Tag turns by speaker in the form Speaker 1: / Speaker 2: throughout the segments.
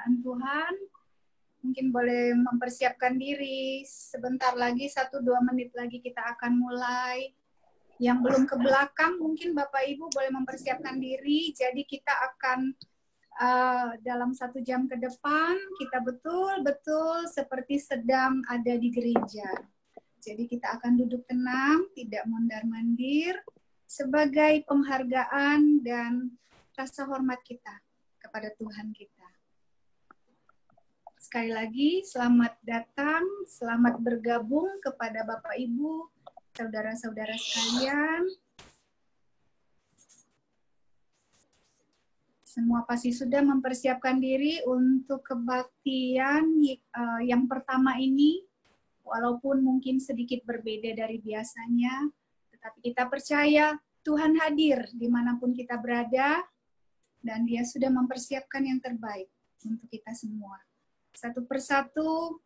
Speaker 1: Tuhan, mungkin boleh mempersiapkan diri. Sebentar lagi, 1-2 menit lagi kita akan mulai. Yang belum ke belakang, mungkin Bapak Ibu boleh mempersiapkan diri. Jadi kita akan dalam 1 jam ke depan, kita betul-betul seperti sedang ada di gereja. Jadi kita akan duduk tenang, tidak mondar-mandir, sebagai penghargaan dan rasa hormat kita kepada Tuhan kita. Sekali lagi, selamat datang, selamat bergabung kepada Bapak Ibu, saudara-saudara sekalian. Semua pasti sudah mempersiapkan diri untuk kebaktian yang pertama ini, walaupun mungkin sedikit berbeda dari biasanya, tetapi kita percaya Tuhan hadir dimanapun kita berada, dan Dia sudah mempersiapkan yang terbaik untuk kita semua. Satu persatu,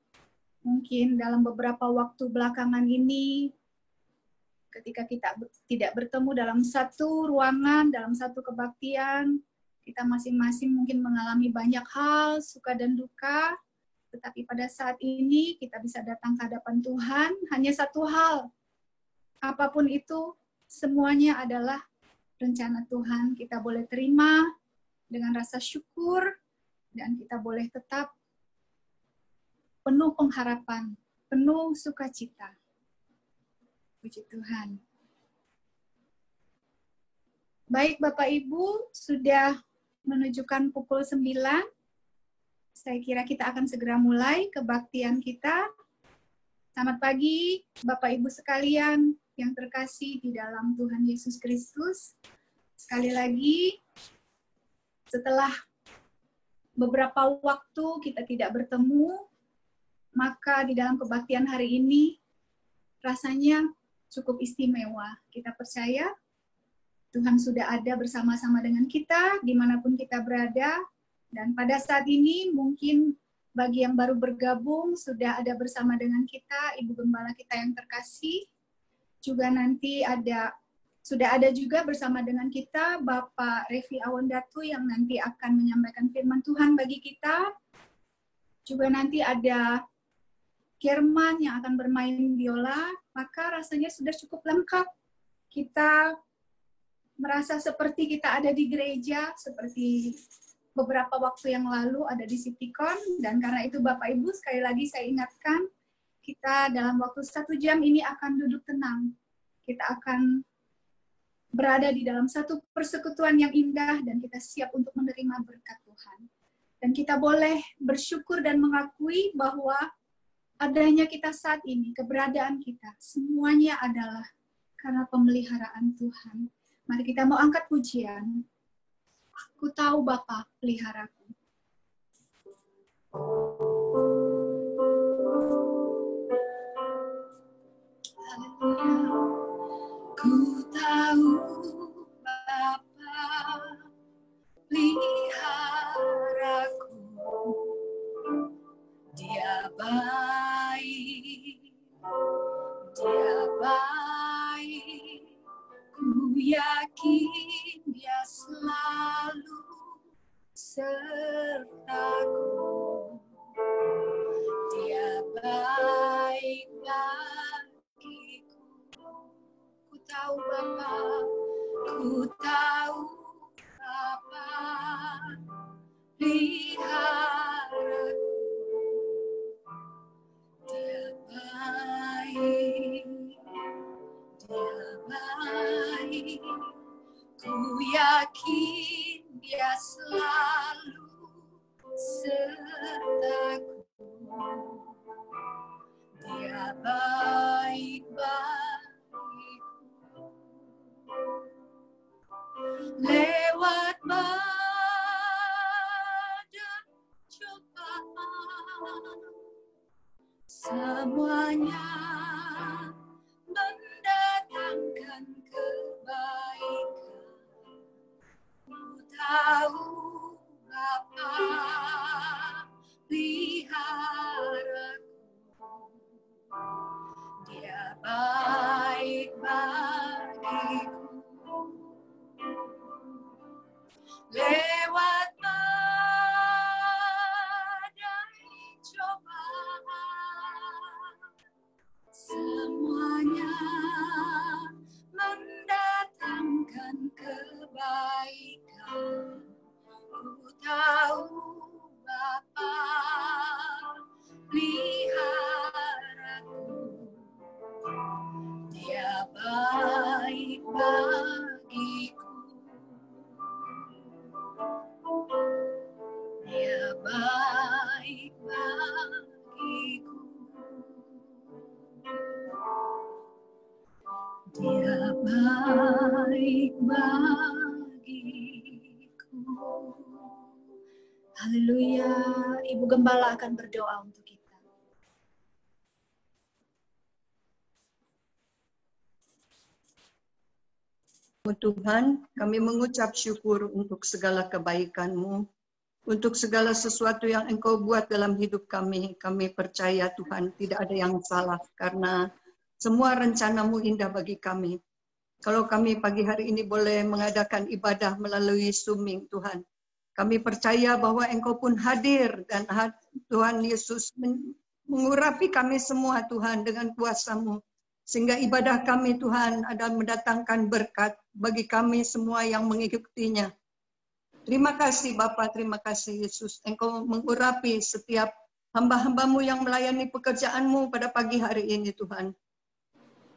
Speaker 1: mungkin dalam beberapa waktu belakangan ini, ketika kita tidak bertemu dalam satu ruangan, dalam satu kebaktian, kita masing-masing mungkin mengalami banyak hal, suka dan duka, tetapi pada saat ini kita bisa datang ke hadapan Tuhan, hanya satu hal, apapun itu, semuanya adalah rencana Tuhan. Kita boleh terima dengan rasa syukur, dan kita boleh tetap penuh pengharapan, penuh sukacita. Puji Tuhan. Baik Bapak Ibu, sudah menunjukkan pukul 9. Saya kira kita akan segera mulai kebaktian kita. Selamat pagi Bapak Ibu sekalian yang terkasih di dalam Tuhan Yesus Kristus. Sekali lagi, setelah beberapa waktu kita tidak bertemu, maka di dalam kebaktian hari ini rasanya cukup istimewa. Kita percaya Tuhan sudah ada bersama-sama dengan kita dimanapun kita berada. Dan pada saat ini mungkin bagi yang baru bergabung sudah ada bersama dengan kita Ibu Gembala kita yang terkasih. Juga nanti sudah ada juga bersama dengan kita Bapak Revi Awandatu yang nanti akan menyampaikan firman Tuhan bagi kita. Juga nanti ada German yang akan bermain biola, maka rasanya sudah cukup lengkap. Kita merasa seperti kita ada di gereja, seperti beberapa waktu yang lalu ada di Citycon, dan karena itu Bapak Ibu sekali lagi saya ingatkan, kita dalam waktu 1 jam ini akan duduk tenang. Kita akan berada di dalam satu persekutuan yang indah, dan kita siap untuk menerima berkat Tuhan. Dan kita boleh bersyukur dan mengakui bahwa adanya kita saat ini, keberadaan kita, semuanya adalah karena pemeliharaan Tuhan. Mari kita mau angkat pujian. Aku tahu Bapa peliharaku. Haleluya. Ku tahu Bapa peliharaku. Dia baik, Dia baik, ku yakin Dia selalu sertaku. Dia baik bagiku. Ku tahu Bapa, ku tahu Bapa peliharaku. Dia baik, ku yakin Dia selalu sertaku. Dia baik bagiku. Lewat badai cobaan, semuanya mendatangkan kebaikan. Ku tahu Bapa peliharaku. Dia baik bagiku. Lewat Bapa peliharaku, Dia baik bagiku, Dia baik bagiku, Dia baik bagiku. Haleluya. Ibu Gembala akan berdoa untuk kita.
Speaker 2: Tuhan, kami mengucap syukur untuk segala kebaikan-Mu, untuk segala sesuatu yang Engkau buat dalam hidup kami. Kami percaya Tuhan tidak ada yang salah karena semua rencana-Mu indah bagi kami. Kalau kami pagi hari ini boleh mengadakan ibadah melalui Zooming Tuhan, kami percaya bahwa Engkau pun hadir dan Tuhan Yesus mengurapi kami semua Tuhan dengan kuasa-Mu. Sehingga ibadah kami Tuhan ada mendatangkan berkat bagi kami semua yang mengikutinya. Terima kasih Bapa, terima kasih Yesus. Engkau mengurapi setiap hamba-hamba-Mu yang melayani pekerjaan-Mu pada pagi hari ini Tuhan.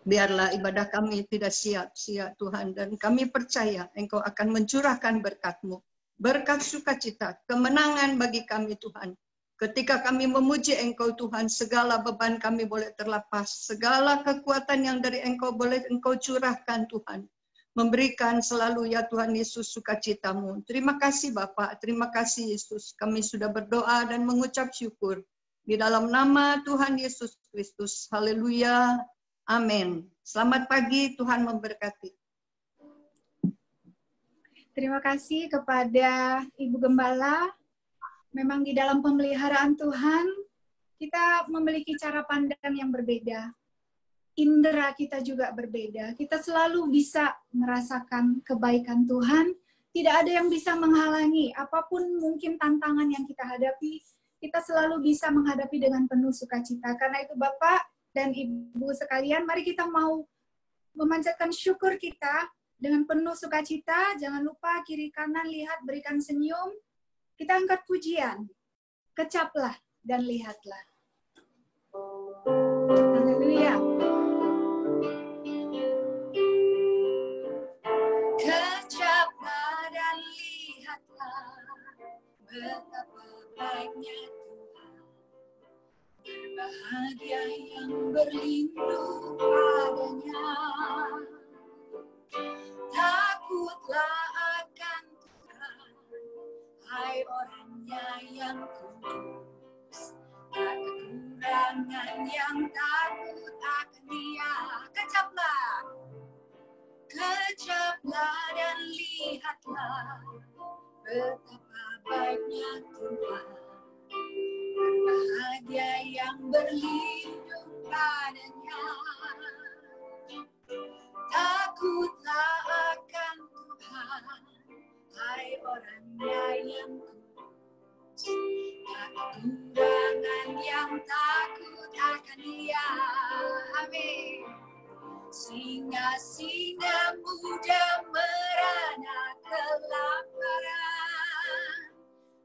Speaker 2: Biarlah ibadah kami tidak sia-sia Tuhan. Dan kami percaya Engkau akan mencurahkan berkat-Mu. Berkat sukacita, kemenangan bagi kami Tuhan. Ketika kami memuji Engkau Tuhan, segala beban kami boleh terlepas. Segala kekuatan yang dari Engkau boleh Engkau curahkan Tuhan. Memberikan selalu ya Tuhan Yesus sukacita-Mu. Terima kasih Bapak, terima kasih Yesus. Kami sudah berdoa dan mengucap syukur. Di dalam nama Tuhan Yesus Kristus. Haleluya. Amin. Selamat pagi, Tuhan memberkati.
Speaker 1: Terima kasih kepada Ibu Gembala. Memang di dalam pemeliharaan Tuhan, kita memiliki cara pandang yang berbeda. Indera kita juga berbeda. Kita selalu bisa merasakan kebaikan Tuhan. Tidak ada yang bisa menghalangi. Apapun mungkin tantangan yang kita hadapi, kita selalu bisa menghadapi dengan penuh sukacita. Karena itu Bapak dan Ibu sekalian, mari kita mau memanjatkan syukur kita dengan penuh sukacita. Jangan lupa kiri kanan lihat, berikan senyum. Kita angkat pujian, kecaplah dan lihatlah. Haleluya. Kecaplah dan lihatlah betapa baiknya Tuhan. Berbahagia yang berlindung padanya. Takutlah akan hai orangnya yang kudus, tak kekurangan yang takut akan Dia. Kecaplah, kecaplah dan lihatlah betapa baiknya Tuhan. Berbahagia yang berlindung padanya. Takutlah akan Tuhan, hai orangnya yang kudus, tak kekurangan yang takut akan Dia. Amin. Singa-singa muda merana kelaparan,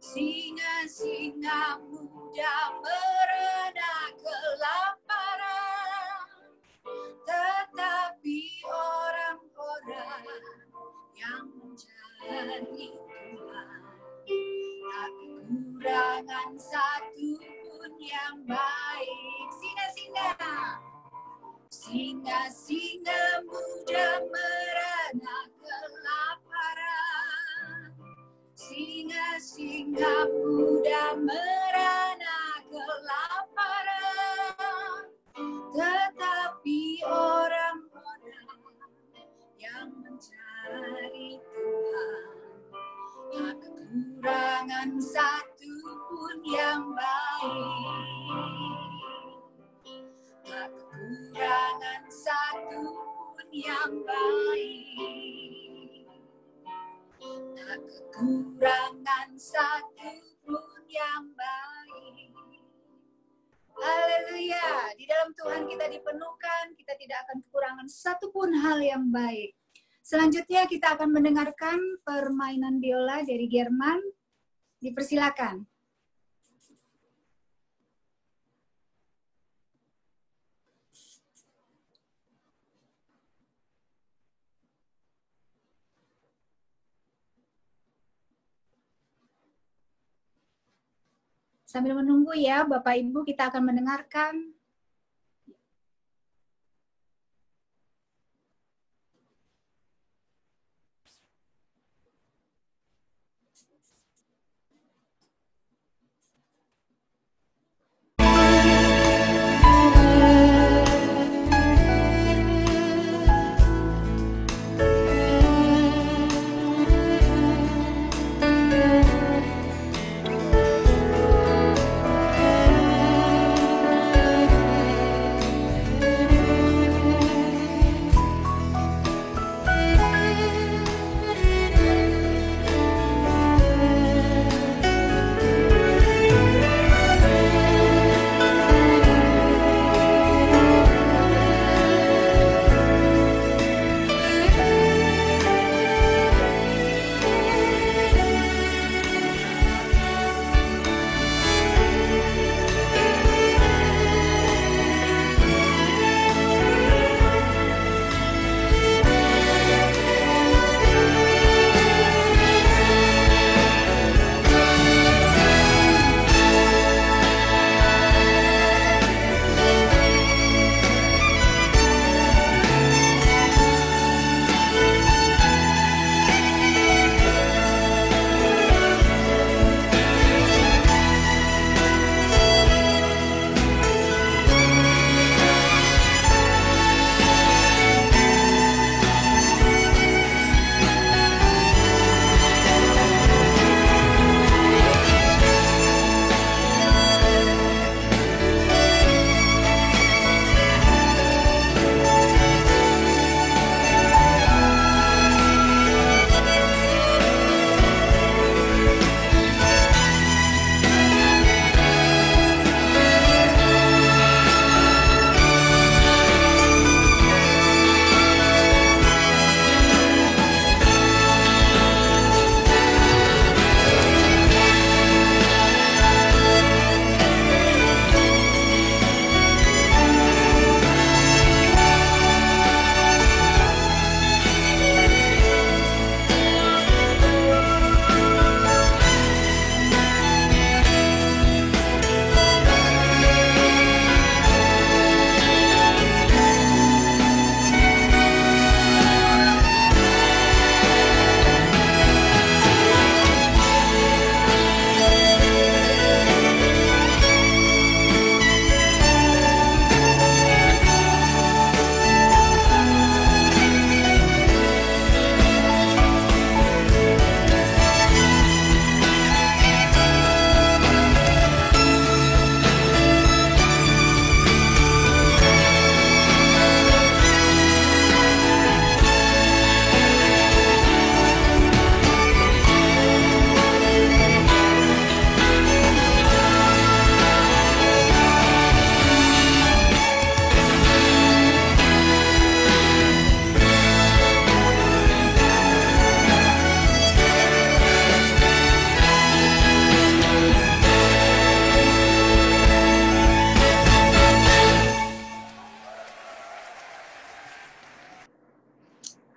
Speaker 1: singa-singa muda merana kelaparan, tetapi orang-orang yang mencari Tuhan, tak kekurangan satu pun yang baik. Singa-singa, singa-singa muda merana kelaparan, singa-singa muda merana kelaparan, tetapi orang-orang yang mencari Tuhan, tak kekurangan satu pun yang baik. Tak kekurangan satu pun yang baik. Tak kekurangan satu pun yang baik. Haleluya. Di dalam Tuhan kita dipenuhkan, kita tidak akan kekurangan satu pun hal yang baik. Selanjutnya kita akan mendengarkan permainan biola dari German. Dipersilakan. Sambil menunggu ya, Bapak Ibu, kita akan mendengarkan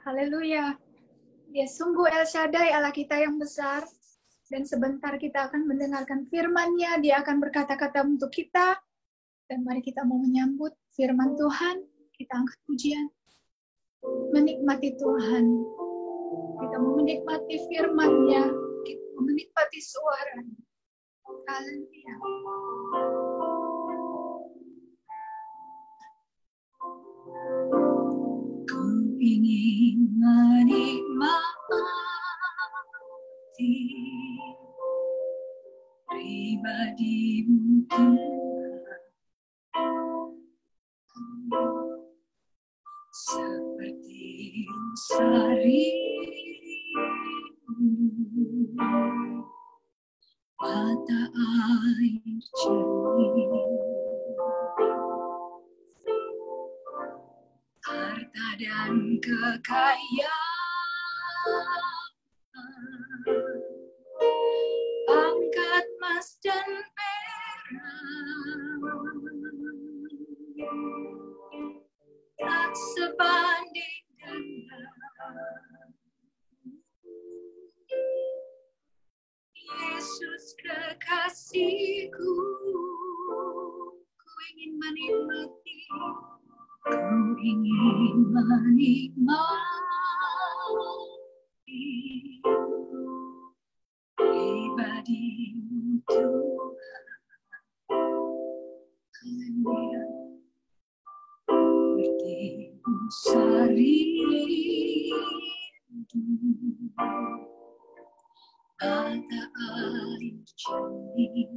Speaker 1: haleluya. Ya, sungguh El Shaddai Allah kita yang besar. Dan sebentar kita akan mendengarkan firman-Nya. Dia akan berkata-kata untuk kita. Dan mari kita mau menyambut firman Tuhan. Kita angkat pujian. Menikmati Tuhan. Kita mau menikmati firman-Nya. Kita mau menikmati suara-Nya. Haleluya. Ku ingin menikmati pribadi-Mu Tuhan, seperti sari-Mu, mata air jernih, harta dan kekayaan, pangkat emas dan perak, tak sebanding dengan Yesus kekasihku. menikmati pribadimu Tuhan. Haleluya. Bertimbun rindu mata air jernih,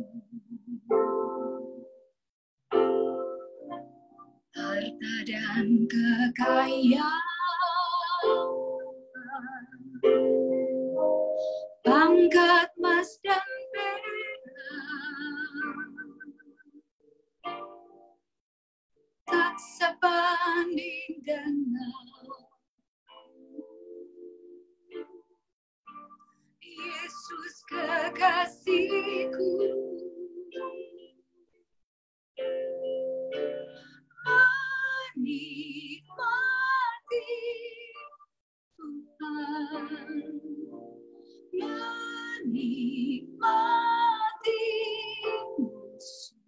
Speaker 1: harta dan kekayaan, pangkat emas dan perak, tak sebanding dengan Yesus kekasihku. Menikmati Tuhan, menikmati Yesus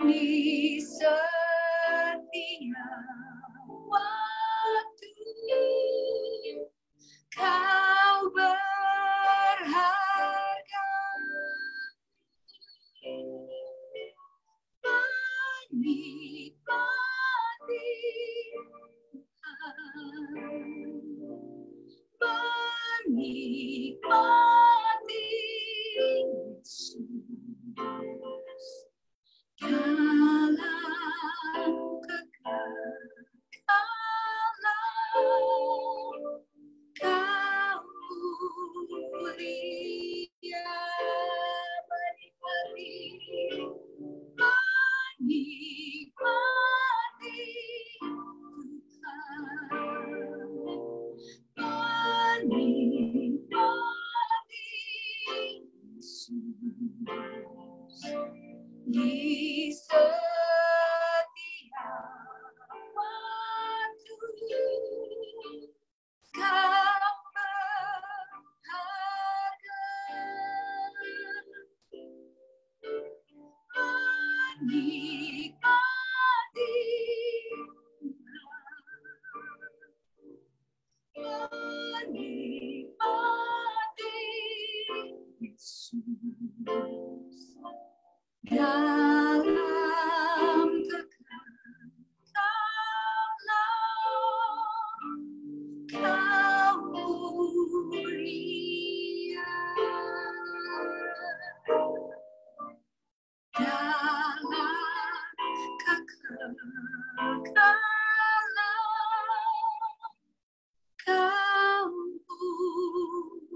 Speaker 1: di setiap waktu. Kau berharga, menikmati Tuhan, menikmati Yesus dalam kekekalan. Kau mulia, menikmati Tuhan, menikmati Yesus di setiap waktu. Kau berharga, menikmati Tuhan, menikmati Yesus dalam kekekalan. Kau mulia dalam kekekalan. Kau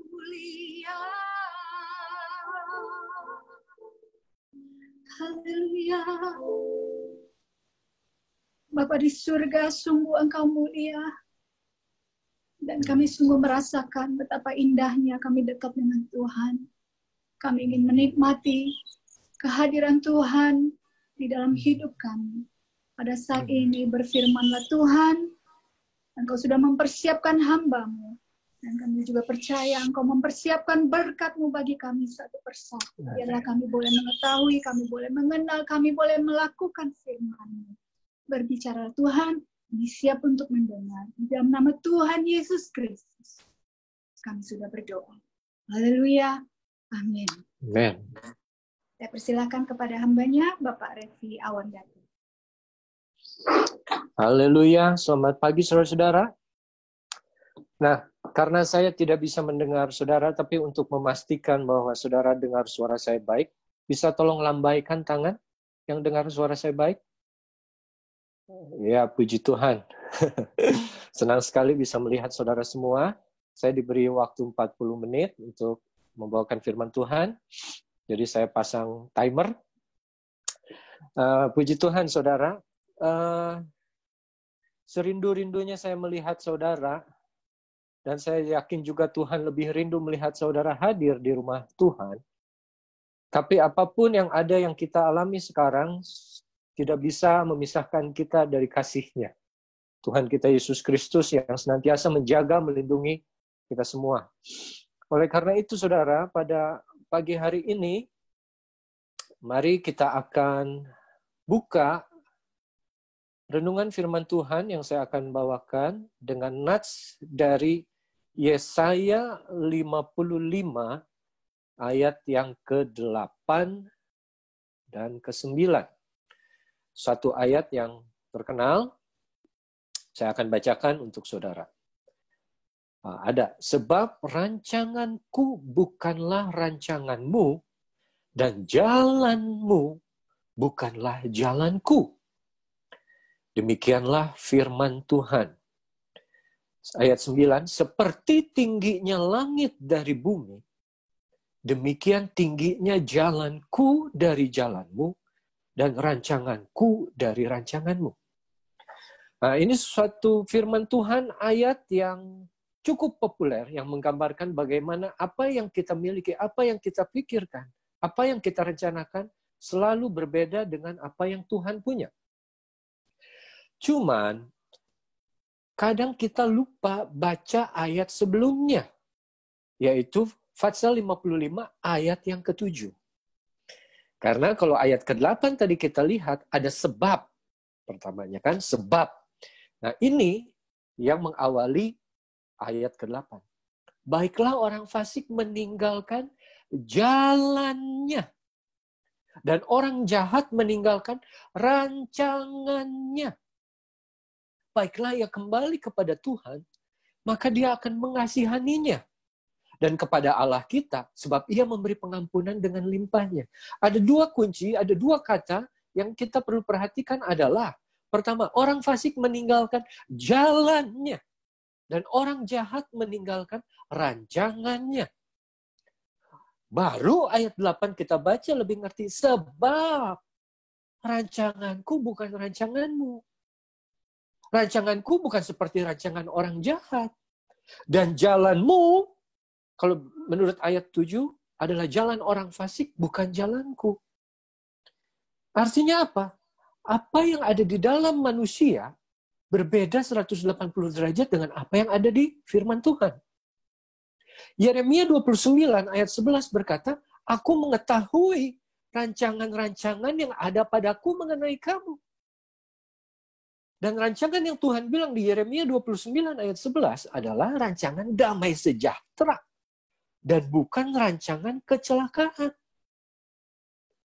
Speaker 1: mulia. Haleluya. Bapa di surga, sungguh Engkau mulia. Dan kami sungguh merasakan betapa indahnya kami dekat dengan Tuhan. Kami ingin menikmati kehadiran Tuhan di dalam hidup kami. Pada saat ini berfirmanlah Tuhan, Engkau sudah mempersiapkan hamba-Mu. Dan kami juga percaya Engkau mempersiapkan berkat-Mu bagi kami satu persatu. Biarlah kami boleh mengetahui, kami boleh mengenal, kami boleh melakukan firman-Mu. Berbicara Tuhan, kami siap untuk mendengar. Di dalam nama Tuhan Yesus Kristus, kami sudah berdoa. Haleluya. Amin.
Speaker 3: Amen.
Speaker 1: Saya persilakan kepada hambanya, Bapak Revi Awandati.
Speaker 3: Haleluya. Selamat pagi, saudara-saudara. Nah, karena saya tidak bisa mendengar saudara, tapi untuk memastikan bahwa saudara dengar suara saya baik, bisa tolong lambaikan tangan yang dengar suara saya baik? Ya, puji Tuhan. Senang sekali bisa melihat saudara semua. Saya diberi waktu 40 menit untuk membawakan firman Tuhan. Jadi saya pasang timer. Puji Tuhan, saudara. Serindu-rindunya saya melihat saudara. Dan saya yakin juga Tuhan lebih rindu melihat saudara hadir di rumah Tuhan. Tapi apapun yang ada yang kita alami sekarang, tidak bisa memisahkan kita dari kasih-Nya. Tuhan kita Yesus Kristus yang senantiasa menjaga, melindungi kita semua. Oleh karena itu, saudara, pada pagi hari ini, mari kita akan buka renungan firman Tuhan yang saya akan bawakan dengan nats dari Yesaya 55 ayat yang ke-8 dan ke-9. Satu ayat yang terkenal, saya akan bacakan untuk saudara. Ada, sebab rancanganku bukanlah rancanganmu, dan jalanmu bukanlah jalanku. Demikianlah firman Tuhan. Ayat 9, seperti tingginya langit dari bumi, demikian tingginya jalanku dari jalanmu, dan rancanganku dari rancanganmu. Nah, ini suatu firman Tuhan, ayat yang cukup populer, yang menggambarkan bagaimana apa yang kita miliki, apa yang kita pikirkan, apa yang kita rencanakan, selalu berbeda dengan apa yang Tuhan punya. Cuman, kadang kita lupa baca ayat sebelumnya, yaitu Fatsal 55 ayat yang ke-7. Karena kalau ayat ke-8 tadi kita lihat, ada sebab. Pertamanya kan, sebab. Nah ini yang mengawali ayat ke-8. Baiklah orang fasik meninggalkan jalannya, dan orang jahat meninggalkan rancangannya. Baiklah ia kembali kepada Tuhan, maka dia akan mengasihaninya. Dan kepada Allah kita, sebab ia memberi pengampunan dengan limpahnya. Ada dua kunci, ada dua kata yang kita perlu perhatikan adalah, pertama, orang fasik meninggalkan jalannya. Dan orang jahat meninggalkan rancangannya. Baru ayat 8 kita baca lebih ngerti, sebab rancanganku bukan rancanganmu. Rancanganku bukan seperti rancangan orang jahat. Dan jalanmu, kalau menurut ayat 7, adalah jalan orang fasik, bukan jalanku. Artinya apa? Apa yang ada di dalam manusia berbeda 180 derajat dengan apa yang ada di firman Tuhan. Yeremia 29 ayat 11 berkata, aku mengetahui rancangan-rancangan yang ada padaku mengenai kamu. Dan rancangan yang Tuhan bilang di Yeremia 29 ayat 11 adalah rancangan damai sejahtera. Dan bukan rancangan kecelakaan.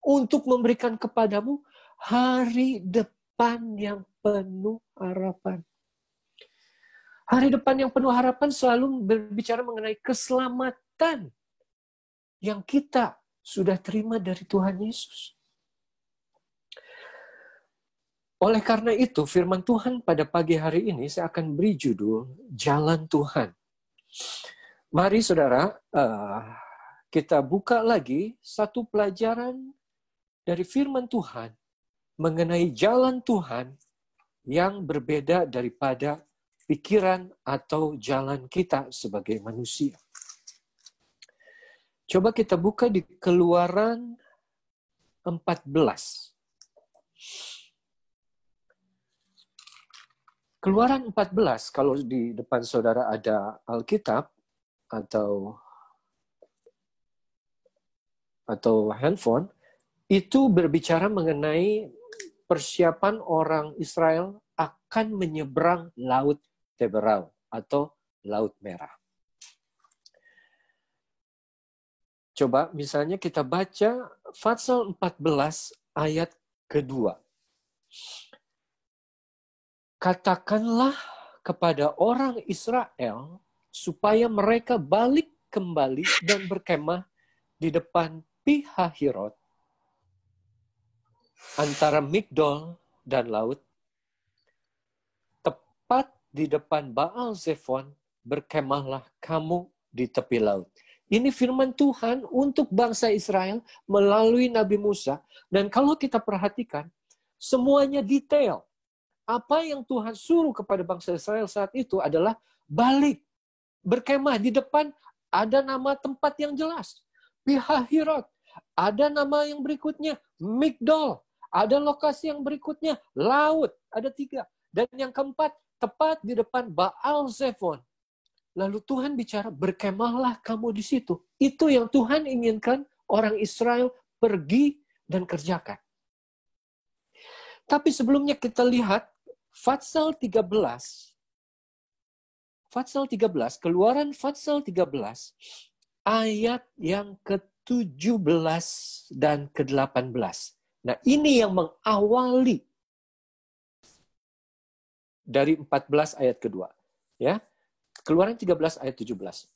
Speaker 3: Untuk memberikan kepadamu hari depan yang penuh harapan. Hari depan yang penuh harapan selalu berbicara mengenai keselamatan yang kita sudah terima dari Tuhan Yesus. Oleh karena itu, firman Tuhan pada pagi hari ini saya akan beri judul Jalan Tuhan. Mari saudara, kita buka lagi satu pelajaran dari firman Tuhan mengenai jalan Tuhan yang berbeda daripada pikiran atau jalan kita sebagai manusia. Coba kita buka di Keluaran 14. Keluaran 14, kalau di depan saudara ada Alkitab atau handphone, itu berbicara mengenai persiapan orang Israel akan menyeberang Laut Teberau atau Laut Merah. Coba misalnya kita baca Fatsal 14 ayat kedua. Katakanlah kepada orang Israel supaya mereka balik kembali dan berkemah di depan Pihahirot antara Migdol dan laut, tepat di depan Baal Zephon, berkemahlah kamu di tepi laut. Ini firman Tuhan untuk bangsa Israel melalui Nabi Musa. Dan kalau kita perhatikan, semuanya detail. Apa yang Tuhan suruh kepada bangsa Israel saat itu adalah balik, berkemah. Di depan ada nama tempat yang jelas, Pihahirot. Ada nama yang berikutnya, Migdol. Ada lokasi yang berikutnya, laut. Ada 3. Dan yang keempat, tepat di depan Baal Zephon. Lalu Tuhan bicara, berkemahlah kamu di situ. Itu yang Tuhan inginkan orang Israel pergi dan kerjakan. Tapi sebelumnya kita lihat Fatsal 13, Keluaran Fatsal 13, ayat yang ke-17 dan ke-18. Nah, ini yang mengawali dari 14 ayat kedua. Ya, Keluaran 13 ayat 17.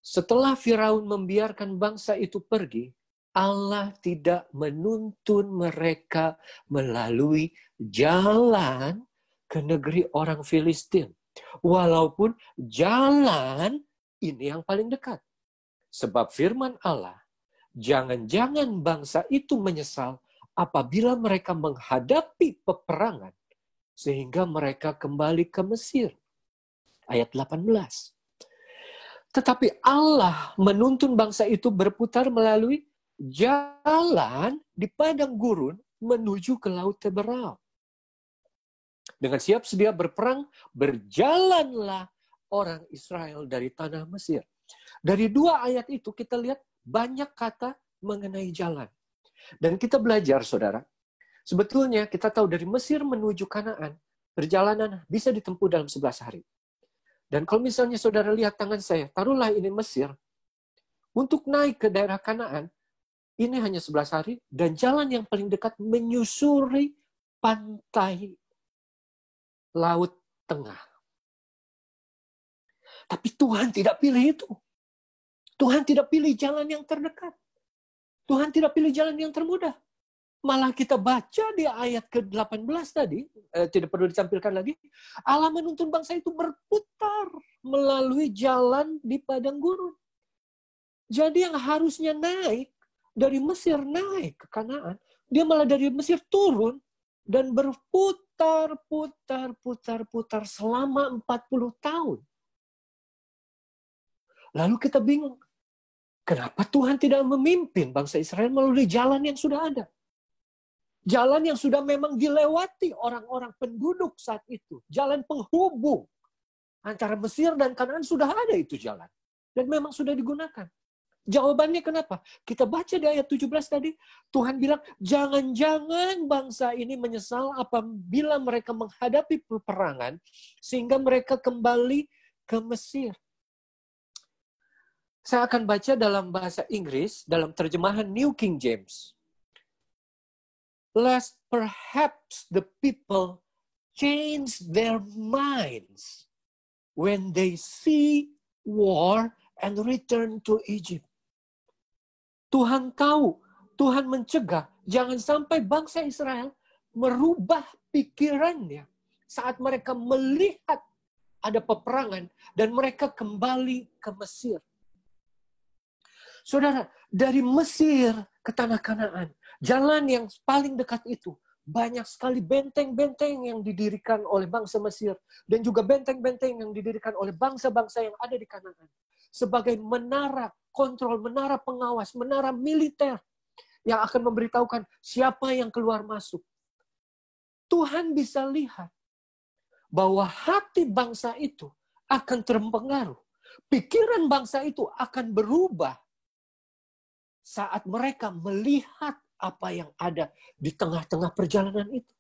Speaker 3: Setelah Firaun membiarkan bangsa itu pergi, Allah tidak menuntun mereka melalui jalan ke negeri orang Filistin. Walaupun jalan ini yang paling dekat. Sebab firman Allah, jangan-jangan bangsa itu menyesal apabila mereka menghadapi peperangan sehingga mereka kembali ke Mesir. Ayat 18. Tetapi Allah menuntun bangsa itu berputar melalui jalan di padang gurun menuju ke Laut Teberau. Dengan siap sedia berperang, berjalanlah orang Israel dari tanah Mesir. Dari dua ayat itu kita lihat banyak kata mengenai jalan. Dan kita belajar, saudara, sebetulnya kita tahu dari Mesir menuju Kanaan, perjalanan bisa ditempuh dalam 11 hari. Dan kalau misalnya saudara lihat tangan saya, taruhlah ini Mesir, untuk naik ke daerah Kanaan, ini hanya 11 hari, dan jalan yang paling dekat menyusuri pantai Laut Tengah. Tapi Tuhan tidak pilih itu. Tuhan tidak pilih jalan yang terdekat. Tuhan tidak pilih jalan yang termudah. Malah kita baca di ayat ke-18 tadi, tidak perlu ditampilkan lagi, Allah menuntun bangsa itu berputar melalui jalan di padang gurun. Jadi yang harusnya naik, dari Mesir naik ke Kanaan, dia malah dari Mesir turun dan berputar selama 40 tahun. Lalu kita bingung, kenapa Tuhan tidak memimpin bangsa Israel melalui jalan yang sudah ada? Jalan yang sudah memang dilewati orang-orang penduduk saat itu. Jalan penghubung antara Mesir dan Kanaan sudah ada itu jalan. Dan memang sudah digunakan. Jawabannya kenapa? Kita baca di ayat 17 tadi, Tuhan bilang, jangan-jangan bangsa ini menyesal apabila mereka menghadapi peperangan, sehingga mereka kembali ke Mesir. Saya akan baca dalam bahasa Inggris, dalam terjemahan New King James. Lest perhaps the people change their minds when they see war and return to Egypt. Tuhan tahu, Tuhan mencegah, jangan sampai bangsa Israel merubah pikirannya saat mereka melihat ada peperangan dan mereka kembali ke Mesir. Saudara, dari Mesir ke tanah Kanaan, jalan yang paling dekat itu, banyak sekali benteng-benteng yang didirikan oleh bangsa Mesir, dan juga benteng-benteng yang didirikan oleh bangsa-bangsa yang ada di Kanaan. Sebagai menara kontrol, menara pengawas, menara militer, yang akan memberitahukan siapa yang keluar masuk. Tuhan bisa lihat bahwa hati bangsa itu akan terpengaruh. Pikiran bangsa itu akan berubah saat mereka melihat apa yang ada di tengah-tengah perjalanan itu.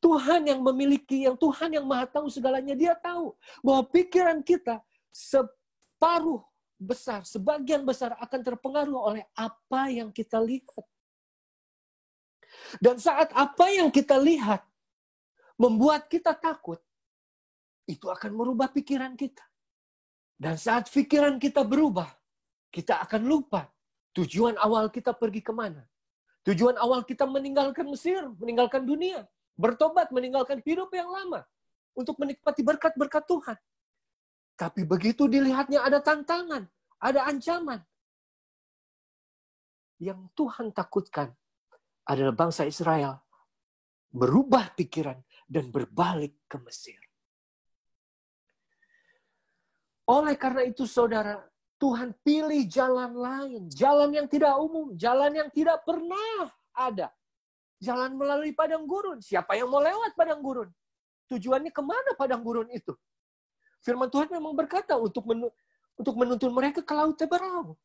Speaker 3: Tuhan yang memiliki, Tuhan yang maha tahu segalanya, dia tahu bahwa pikiran kita separuh besar, sebagian besar akan terpengaruh oleh apa yang kita lihat. Dan saat apa yang kita lihat membuat kita takut, itu akan merubah pikiran kita. Dan saat pikiran kita berubah, kita akan lupa tujuan awal kita pergi kemana. Tujuan awal kita meninggalkan Mesir, meninggalkan dunia, bertobat, meninggalkan hidup yang lama untuk menikmati berkat-berkat Tuhan. Tapi begitu dilihatnya ada tantangan, ada ancaman. Yang Tuhan takutkan adalah bangsa Israel berubah pikiran dan berbalik ke Mesir. Oleh karena itu, saudara, Tuhan pilih jalan lain, jalan yang tidak umum, jalan yang tidak pernah ada. Jalan melalui padang gurun. Siapa yang mau lewat padang gurun? Tujuannya kemana padang gurun itu? Firman Tuhan memang berkata untuk menuntun mereka ke Laut Teberau.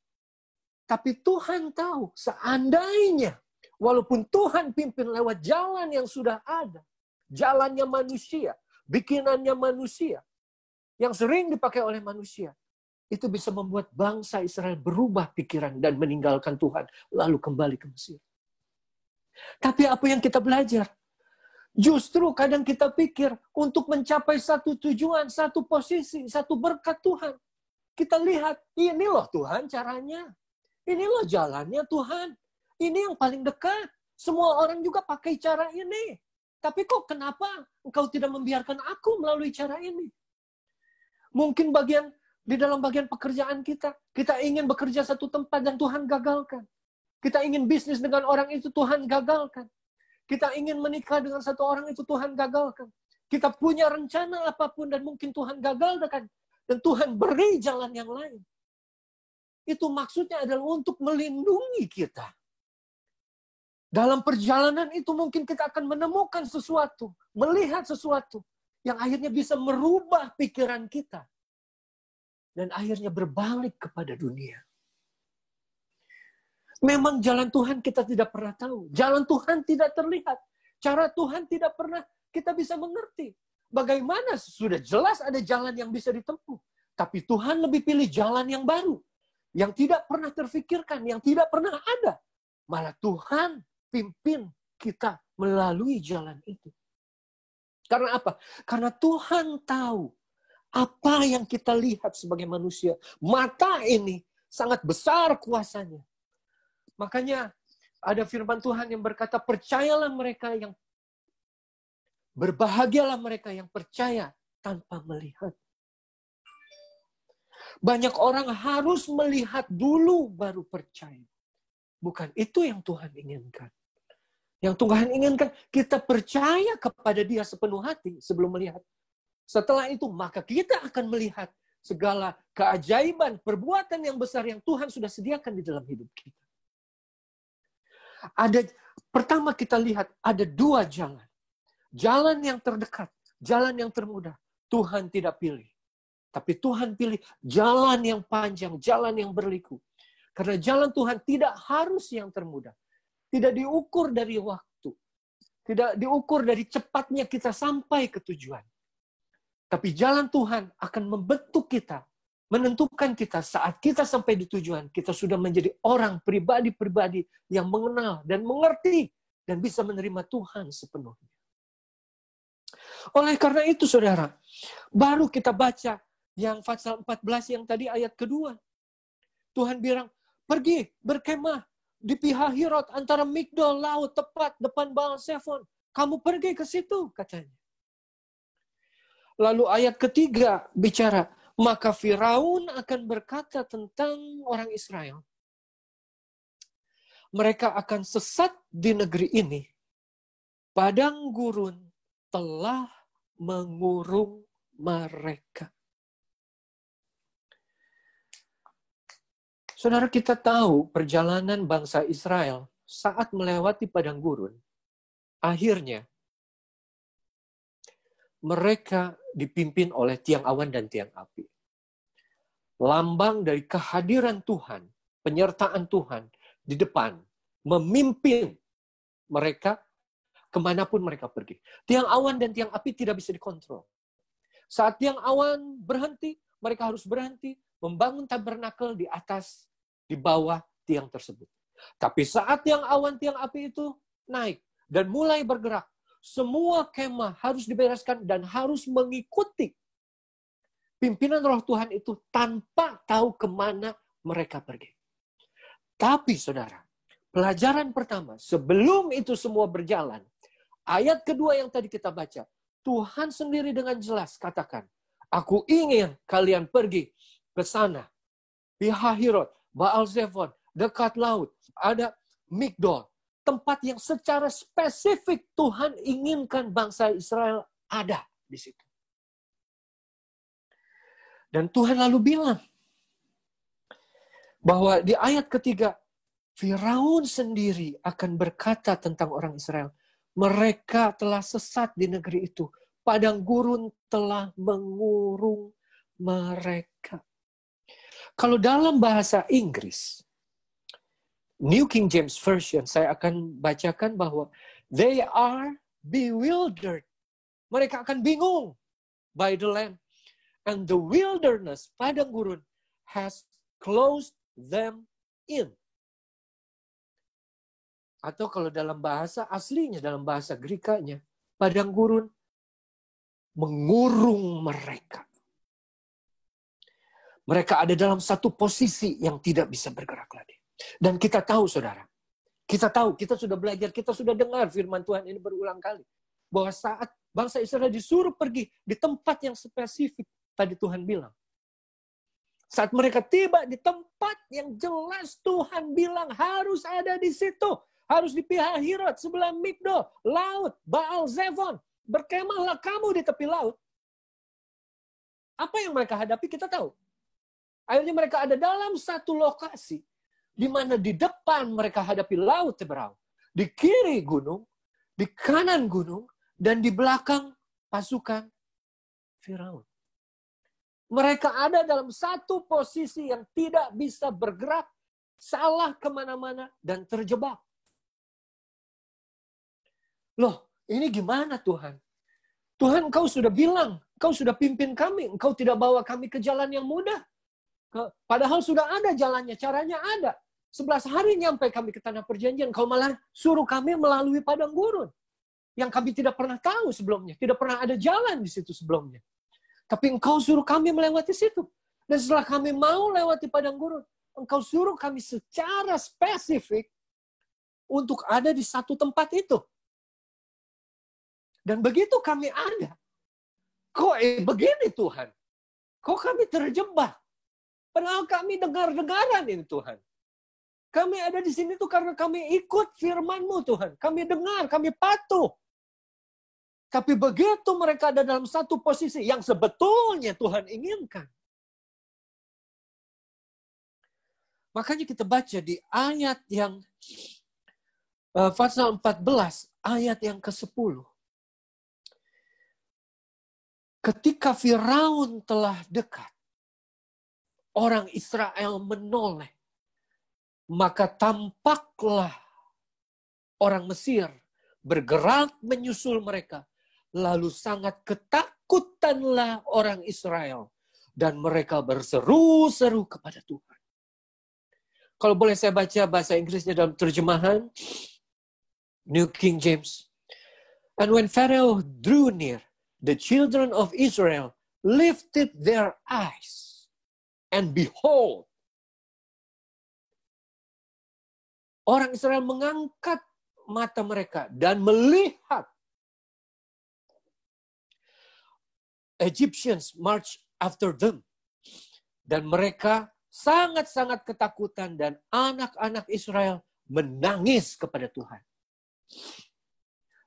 Speaker 3: Tapi Tuhan tahu, seandainya, walaupun Tuhan pimpin lewat jalan yang sudah ada, jalannya manusia, bikinannya manusia, yang sering dipakai oleh manusia, itu bisa membuat bangsa Israel berubah pikiran dan meninggalkan Tuhan, lalu kembali ke Mesir. Tapi apa yang kita belajar? Justru kadang kita pikir untuk mencapai satu tujuan, satu posisi, satu berkat Tuhan. Kita lihat, ini loh Tuhan caranya. Ini loh jalannya Tuhan. Ini yang paling dekat. Semua orang juga pakai cara ini. Tapi kok kenapa engkau tidak membiarkan aku melalui cara ini? Mungkin di dalam bagian pekerjaan kita ingin bekerja satu tempat dan Tuhan gagalkan. Kita ingin bisnis dengan orang itu, Tuhan gagalkan. Kita ingin menikah dengan satu orang itu, Tuhan gagalkan. Kita punya rencana apapun dan mungkin Tuhan gagalkan. Dan Tuhan beri jalan yang lain. Itu maksudnya adalah untuk melindungi kita. Dalam perjalanan itu mungkin kita akan menemukan sesuatu, melihat sesuatu yang akhirnya bisa merubah pikiran kita. Dan akhirnya berbalik kepada dunia. Memang jalan Tuhan kita tidak pernah tahu. Jalan Tuhan tidak terlihat. Cara Tuhan tidak pernah kita bisa mengerti. Bagaimana sudah jelas ada jalan yang bisa ditempuh. Tapi Tuhan lebih pilih jalan yang baru. Yang tidak pernah terfikirkan, yang tidak pernah ada. Malah Tuhan pimpin kita melalui jalan itu. Karena apa? Karena Tuhan tahu apa yang kita lihat sebagai manusia. Mata ini sangat besar kuasanya. Makanya ada firman Tuhan yang berkata, berbahagialah mereka yang percaya tanpa melihat. Banyak orang harus melihat dulu baru percaya. Bukan itu yang Tuhan inginkan. Yang Tuhan inginkan, kita percaya kepada Dia sepenuh hati sebelum melihat. Setelah itu, maka kita akan melihat segala keajaiban, perbuatan yang besar yang Tuhan sudah sediakan di dalam hidup kita. Pertama kita lihat ada dua jalan. Jalan yang terdekat, jalan yang termudah. Tuhan tidak pilih. Tapi Tuhan pilih jalan yang panjang, jalan yang berliku. Karena jalan Tuhan tidak harus yang termudah. Tidak diukur dari waktu. Tidak diukur dari cepatnya kita sampai ke tujuan. Tapi jalan Tuhan akan membentuk kita, menentukan kita saat kita sampai di tujuan, kita sudah menjadi orang pribadi-pribadi yang mengenal dan mengerti dan bisa menerima Tuhan sepenuhnya. Oleh karena itu, saudara, baru kita baca yang pasal 14 yang tadi ayat kedua. Tuhan bilang, pergi berkemah di Pihahirot antara Migdol laut tepat depan Baal Zephon. Kamu pergi ke situ, katanya. Lalu ayat ketiga bicara, maka Firaun akan berkata tentang orang Israel. Mereka akan sesat di negeri ini. Padang gurun telah mengurung mereka. Saudara, kita tahu perjalanan bangsa Israel saat melewati padang gurun, akhirnya mereka dipimpin oleh tiang awan dan tiang api. Lambang dari kehadiran Tuhan, penyertaan Tuhan di depan, memimpin mereka kemanapun mereka pergi. Tiang awan dan tiang api tidak bisa dikontrol. Saat tiang awan berhenti, mereka harus berhenti, membangun tabernakel di atas, di bawah tiang tersebut. Tapi saat tiang awan, tiang api itu naik dan mulai bergerak, semua kemah harus dibereskan dan harus mengikuti pimpinan Roh Tuhan itu tanpa tahu kemana mereka pergi. Tapi saudara, pelajaran pertama, sebelum itu semua berjalan, ayat kedua yang tadi kita baca, Tuhan sendiri dengan jelas katakan, aku ingin kalian pergi ke sana. Pihahirot, Baal Zephon, dekat laut, ada Migdol. Tempat yang secara spesifik Tuhan inginkan bangsa Israel ada di situ. Dan Tuhan lalu bilang bahwa di ayat ketiga, Firaun sendiri akan berkata tentang orang Israel, mereka telah sesat di negeri itu. Padang gurun telah mengurung mereka. Kalau dalam bahasa Inggris, New King James Version, saya akan bacakan bahwa they are bewildered Mereka akan bingung by the land. And the wilderness, padang gurun, has closed them in. Atau kalau dalam bahasa aslinya, dalam bahasa Grekanya, padang gurun mengurung mereka. Mereka ada dalam satu posisi yang tidak bisa bergerak lagi. Dan kita tahu, saudara, kita tahu, kita sudah belajar, kita sudah dengar firman Tuhan ini berulang kali. Bahwa saat bangsa Israel disuruh pergi di tempat yang spesifik, tadi Tuhan bilang. Saat mereka tiba di tempat yang jelas Tuhan bilang harus ada di situ. Harus di Pihahirot, sebelah Migdol, laut, Baal Zefon. Berkemahlah kamu di tepi laut. Apa yang mereka hadapi kita tahu. Akhirnya mereka ada dalam satu lokasi di mana di depan mereka hadapi laut Teberau. Di kiri gunung, di kanan gunung, dan di belakang pasukan Firaun. Mereka ada dalam satu posisi yang tidak bisa bergerak, salah kemana-mana, dan terjebak. Loh, ini gimana Tuhan? Tuhan, Engkau sudah bilang, Engkau sudah pimpin kami, Engkau tidak bawa kami ke jalan yang mudah. Padahal sudah ada jalannya, caranya ada. 11 hari nyampe kami ke tanah perjanjian, Engkau malah suruh kami melalui padang gurun. Yang kami tidak pernah tahu sebelumnya, tidak pernah ada jalan di situ sebelumnya. Tapi Engkau suruh kami melewati situ. Dan setelah kami mau lewati padang gurun, Engkau suruh kami secara spesifik untuk ada di satu tempat itu. Dan begitu kami ada, kok begini Tuhan? Kok kami terjebak? Padahal kami dengar-dengaran ini Tuhan. Kami ada di sini tuh karena kami ikut firman-Mu Tuhan. Kami dengar, kami patuh. Tapi begitu mereka ada dalam satu posisi yang sebetulnya Tuhan inginkan. Makanya kita baca di ayat yang pasal 14, ayat yang ke-10. Ketika Firaun telah dekat, orang Israel menoleh. Maka tampaklah orang Mesir bergerak menyusul mereka. Lalu sangat ketakutanlah orang Israel. Dan mereka berseru-seru kepada Tuhan. Kalau boleh saya baca bahasa Inggrisnya dalam terjemahan New King James. And when Pharaoh drew near, the children of Israel lifted their eyes. And behold, orang Israel mengangkat mata mereka dan melihat Egyptians march after them. Dan mereka sangat-sangat ketakutan dan anak-anak Israel menangis kepada Tuhan.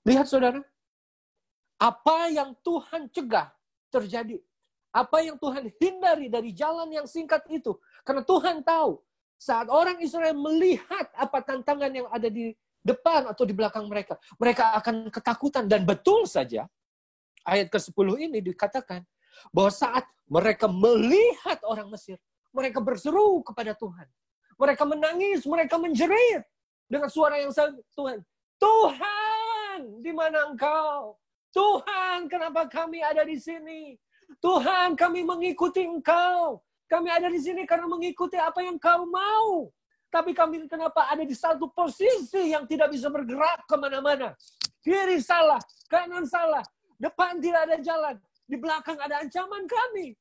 Speaker 3: Lihat saudara, apa yang Tuhan cegah terjadi. Apa yang Tuhan hindari dari jalan yang singkat itu. Karena Tuhan tahu, saat orang Israel melihat apa tantangan yang ada di depan atau di belakang mereka, mereka akan ketakutan. Dan betul saja, ayat ke-10 ini dikatakan, bahwa saat mereka melihat orang Mesir, mereka berseru kepada Tuhan. Mereka menangis, mereka menjerit. Dengan suara yang sangat, Tuhan, Tuhan, di mana Engkau? Tuhan, kenapa kami ada di sini? Tuhan, kami mengikuti Engkau. Kami ada di sini karena mengikuti apa yang Kau mau. Tapi kami kenapa ada di satu posisi yang tidak bisa bergerak kemana-mana. Kiri salah, kanan salah. Depan tidak ada jalan. Di belakang ada ancaman kami.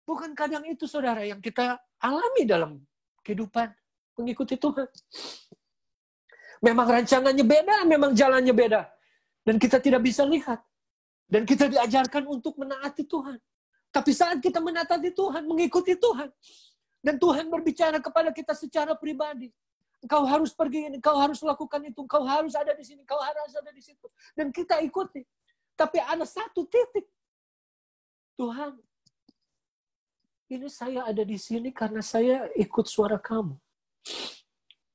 Speaker 3: Bukan kadang itu, saudara, yang kita alami dalam kehidupan mengikuti Tuhan. Memang rancangannya beda, memang jalannya beda. Dan kita tidak bisa lihat. Dan kita diajarkan untuk menaati Tuhan. Tapi saat kita menaati Tuhan, mengikuti Tuhan. Dan Tuhan berbicara kepada kita secara pribadi. Engkau harus pergi ini, engkau harus lakukan itu, engkau harus ada di sini, engkau harus ada di situ. Dan kita ikuti. Tapi ada satu titik. Tuhan, ini saya ada di sini karena saya ikut suara kamu.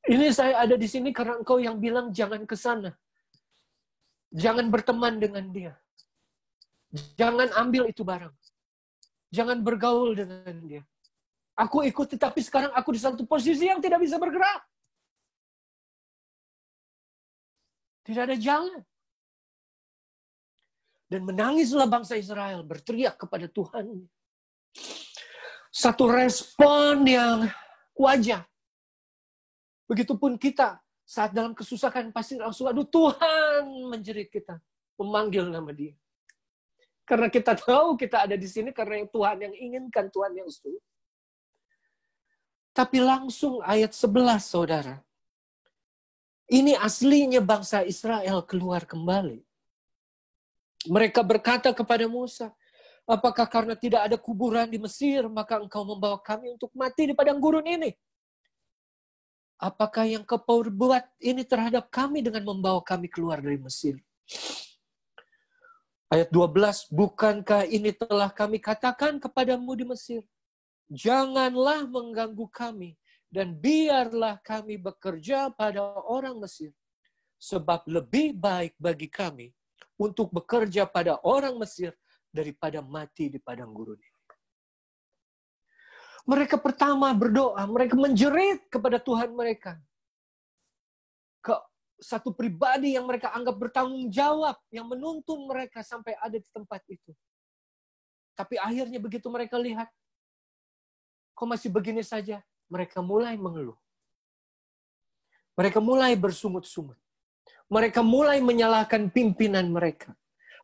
Speaker 3: Ini saya ada di sini karena engkau yang bilang jangan ke sana. Jangan berteman dengan dia. Jangan ambil itu barang. Jangan bergaul dengan dia. Aku ikuti, tapi sekarang aku di satu posisi yang tidak bisa bergerak. Tidak ada jalan. Dan menangislah bangsa Israel, berteriak kepada Tuhan. Satu respon yang wajar. Begitupun kita saat dalam kesusahan pasti langsung, aduh Tuhan, menjerit kita. Memanggil nama Dia. Karena kita tahu kita ada di sini karena yang Tuhan yang inginkan, Tuhan yang suruh. Tapi langsung ayat 11, saudara. Ini aslinya bangsa Israel keluar kembali. Mereka berkata kepada Musa, apakah karena tidak ada kuburan di Mesir, maka engkau membawa kami untuk mati di padang gurun ini? Apakah yang kau perbuat ini terhadap kami dengan membawa kami keluar dari Mesir? Ayat 12, bukankah ini telah kami katakan kepadamu di Mesir? Janganlah mengganggu kami, dan biarlah kami bekerja pada orang Mesir. Sebab lebih baik bagi kami untuk bekerja pada orang Mesir daripada mati di padang gurun ini. Mereka pertama berdoa, mereka menjerit kepada Tuhan mereka. Ke satu pribadi yang mereka anggap bertanggung jawab, yang menuntun mereka sampai ada di tempat itu. Tapi akhirnya begitu mereka lihat, kok masih begini saja, mereka mulai mengeluh. Mereka mulai bersungut-sungut. Mereka mulai menyalahkan pimpinan mereka.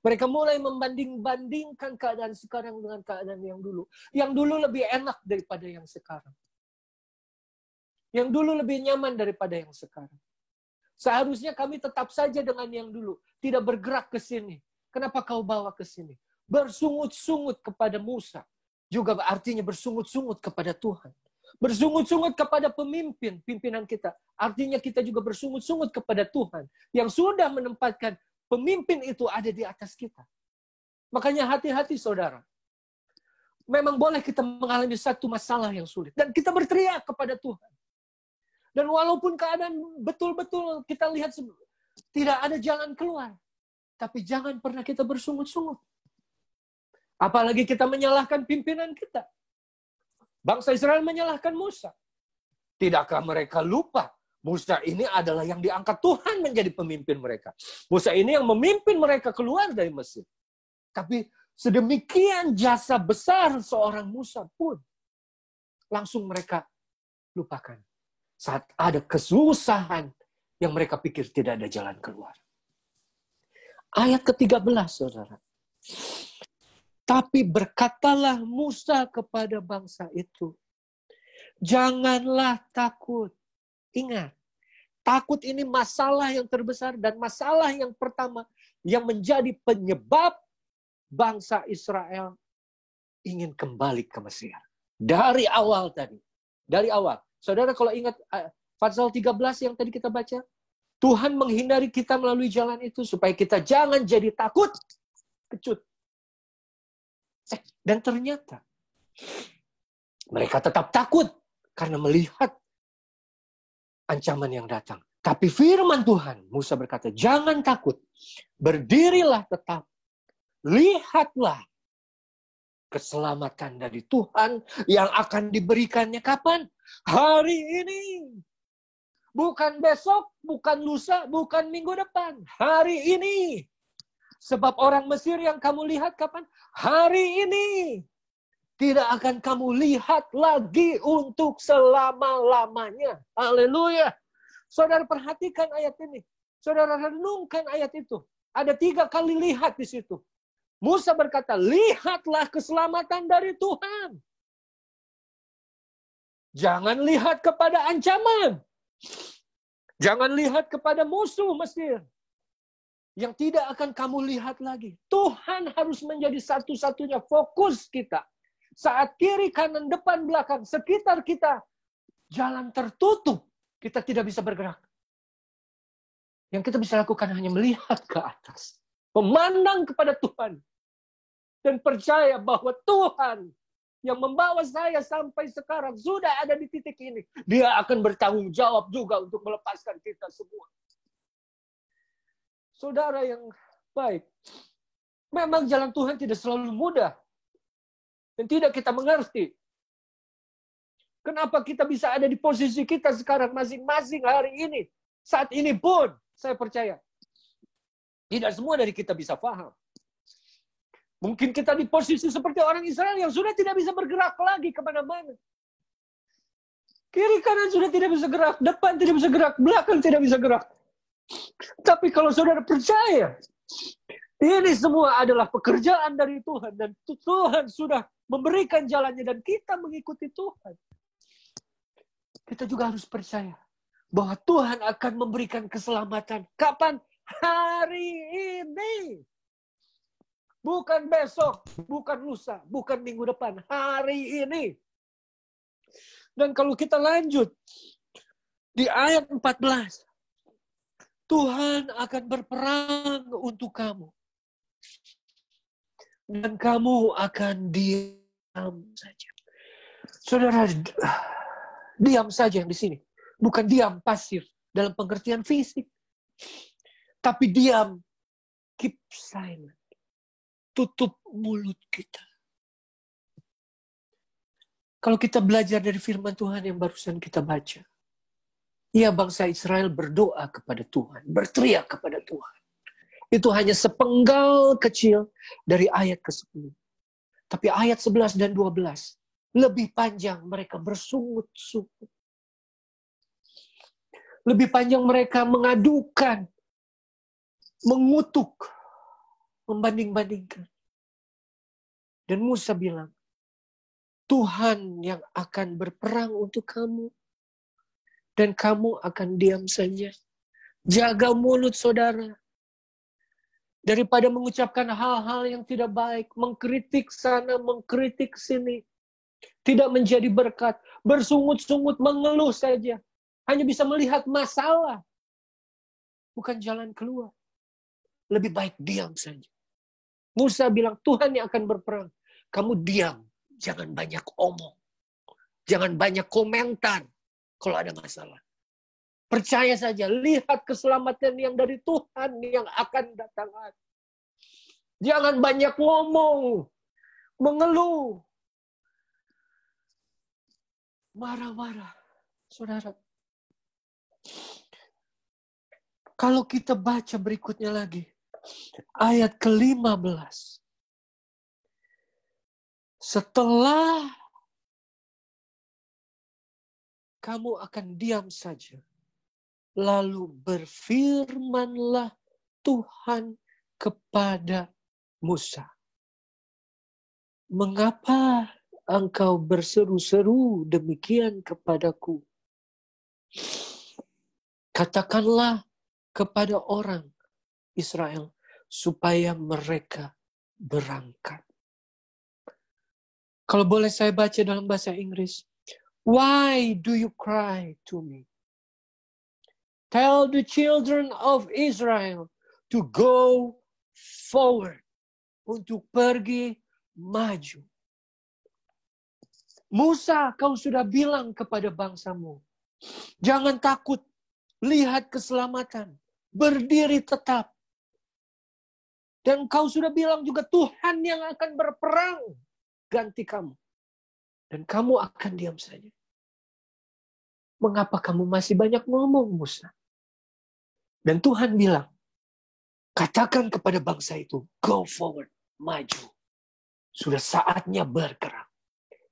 Speaker 3: Mereka mulai membanding-bandingkan keadaan sekarang dengan keadaan yang dulu. Yang dulu lebih enak daripada yang sekarang. Yang dulu lebih nyaman daripada yang sekarang. Seharusnya kami tetap saja dengan yang dulu. Tidak bergerak ke sini. Kenapa kau bawa ke sini? Bersungut-sungut kepada Musa. Juga artinya bersungut-sungut kepada Tuhan. Bersungut-sungut kepada pimpinan kita. Artinya kita juga bersungut-sungut kepada Tuhan. Yang sudah menempatkan pemimpin itu ada di atas kita. Makanya hati-hati saudara. Memang boleh kita mengalami satu masalah yang sulit. Dan kita berteriak kepada Tuhan. Dan walaupun keadaan betul-betul kita lihat tidak ada jalan keluar. Tapi jangan pernah kita bersungut-sungut. Apalagi kita menyalahkan pimpinan kita. Bangsa Israel menyalahkan Musa. Tidakkah mereka lupa? Musa ini adalah yang diangkat Tuhan menjadi pemimpin mereka. Musa ini yang memimpin mereka keluar dari Mesir. Tapi sedemikian jasa besar seorang Musa pun langsung mereka lupakan. Saat ada kesusahan yang mereka pikir tidak ada jalan keluar. Ayat ke-13, saudara. Tapi berkatalah Musa kepada bangsa itu, janganlah takut. Ingat, takut ini masalah yang terbesar dan masalah yang pertama yang menjadi penyebab bangsa Israel ingin kembali ke Mesir. Dari awal tadi. Dari awal. Saudara kalau ingat Fatsal 13 yang tadi kita baca, Tuhan menghindari kita melalui jalan itu supaya kita jangan jadi takut, kecut. Dan ternyata mereka tetap takut karena melihat ancaman yang datang. Tapi firman Tuhan, Musa berkata, jangan takut, berdirilah tetap, lihatlah keselamatan dari Tuhan yang akan diberikannya kapan? Hari ini. Bukan besok, bukan lusa, bukan minggu depan. Hari ini. Sebab orang Mesir yang kamu lihat kapan? Hari ini. Tidak akan kamu lihat lagi untuk selama-lamanya. Haleluya. Saudara perhatikan ayat ini. Saudara renungkan ayat itu. Ada 3 kali lihat di situ. Musa berkata, lihatlah keselamatan dari Tuhan. Jangan lihat kepada ancaman. Jangan lihat kepada musuh Mesir. Yang tidak akan kamu lihat lagi. Tuhan harus menjadi satu-satunya fokus kita. Saat kiri, kanan, depan, belakang, sekitar kita, jalan tertutup. Kita tidak bisa bergerak. Yang kita bisa lakukan hanya melihat ke atas. Memandang kepada Tuhan. Dan percaya bahwa Tuhan yang membawa saya sampai sekarang sudah ada di titik ini. Dia akan bertanggung jawab juga untuk melepaskan kita semua. Saudara yang baik, memang jalan Tuhan tidak selalu mudah. Dan tidak kita mengerti. Kenapa kita bisa ada di posisi kita sekarang masing-masing hari ini. Saat ini pun, saya percaya, tidak semua dari kita bisa paham. Mungkin kita di posisi seperti orang Israel yang sudah tidak bisa bergerak lagi kemana-mana. Kiri kanan sudah tidak bisa gerak, depan tidak bisa gerak, belakang tidak bisa gerak. Tapi kalau saudara percaya, ini semua adalah pekerjaan dari Tuhan. Dan Tuhan sudah memberikan jalannya dan kita mengikuti Tuhan. Kita juga harus percaya bahwa Tuhan akan memberikan keselamatan. Kapan? Hari ini. Bukan besok, bukan lusa, bukan minggu depan. Hari ini. Dan kalau kita lanjut di ayat 14. Tuhan akan berperang untuk kamu. Dan kamu akan diam saja. Saudara, diam saja yang di sini. Bukan diam pasif dalam pengertian fisik. Tapi diam, keep silent. Tutup mulut kita. Kalau kita belajar dari firman Tuhan yang barusan kita baca. Ya, bangsa Israel berdoa kepada Tuhan. Berteriak kepada Tuhan. Itu hanya sepenggal kecil dari ayat ke-10. Tapi ayat 11 dan 12. Lebih panjang mereka bersungut-sungut. Lebih panjang mereka mengadukan. Mengutuk. Membanding-bandingkan. Dan Musa bilang, Tuhan yang akan berperang untuk kamu. Dan kamu akan diam saja. Jaga mulut saudara. Daripada mengucapkan hal-hal yang tidak baik. Mengkritik sana, mengkritik sini. Tidak menjadi berkat. Bersungut-sungut, mengeluh saja. Hanya bisa melihat masalah. Bukan jalan keluar. Lebih baik diam saja. Musa bilang, Tuhan yang akan berperang. Kamu diam. Jangan banyak omong. Jangan banyak komentar. Kalau ada masalah. Percaya saja. Lihat keselamatan yang dari Tuhan yang akan datang. Jangan banyak ngomong. Mengeluh. Marah-marah. Saudara. Kalau kita baca berikutnya lagi. Ayat ke-15. Setelah kamu akan diam saja. Lalu berfirmanlah Tuhan kepada Musa. Mengapa engkau berseru-seru demikian kepadaku? Katakanlah kepada orang Israel supaya mereka berangkat. Kalau boleh saya baca dalam bahasa Inggris. Why do you cry to me? Tell the children of Israel to go forward. Untuk pergi maju. Musa, kau sudah bilang kepada bangsamu. Jangan takut. Lihat keselamatan. Berdiri tetap. Dan kau sudah bilang juga Tuhan yang akan berperang ganti kamu. Dan kamu akan diam saja. Mengapa kamu masih banyak ngomong, Musa? Dan Tuhan bilang, katakan kepada bangsa itu, go forward, maju. Sudah saatnya bergerak.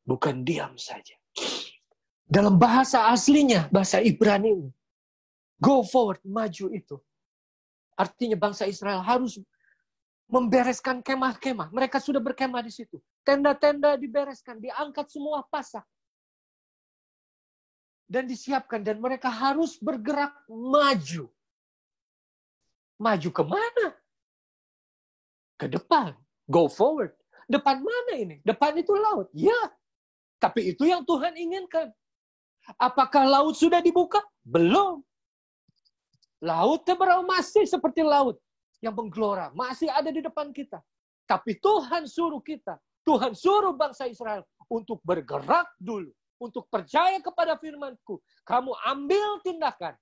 Speaker 3: Bukan diam saja. Dalam bahasa aslinya, bahasa Ibrani, go forward, maju itu. Artinya bangsa Israel harus membereskan kemah-kemah. Mereka sudah berkemah di situ. Tenda-tenda dibereskan, diangkat semua pasak. Dan disiapkan. Dan mereka harus bergerak maju. Maju kemana? Ke depan. Go forward. Depan mana ini? Depan itu laut. Ya. Tapi itu yang Tuhan inginkan. Apakah laut sudah dibuka? Belum. Laut Teberau masih seperti laut yang menggelora. Masih ada di depan kita. Tapi Tuhan suruh kita. Tuhan suruh bangsa Israel untuk bergerak dulu. Untuk percaya kepada firman-Ku. Kamu ambil tindakan.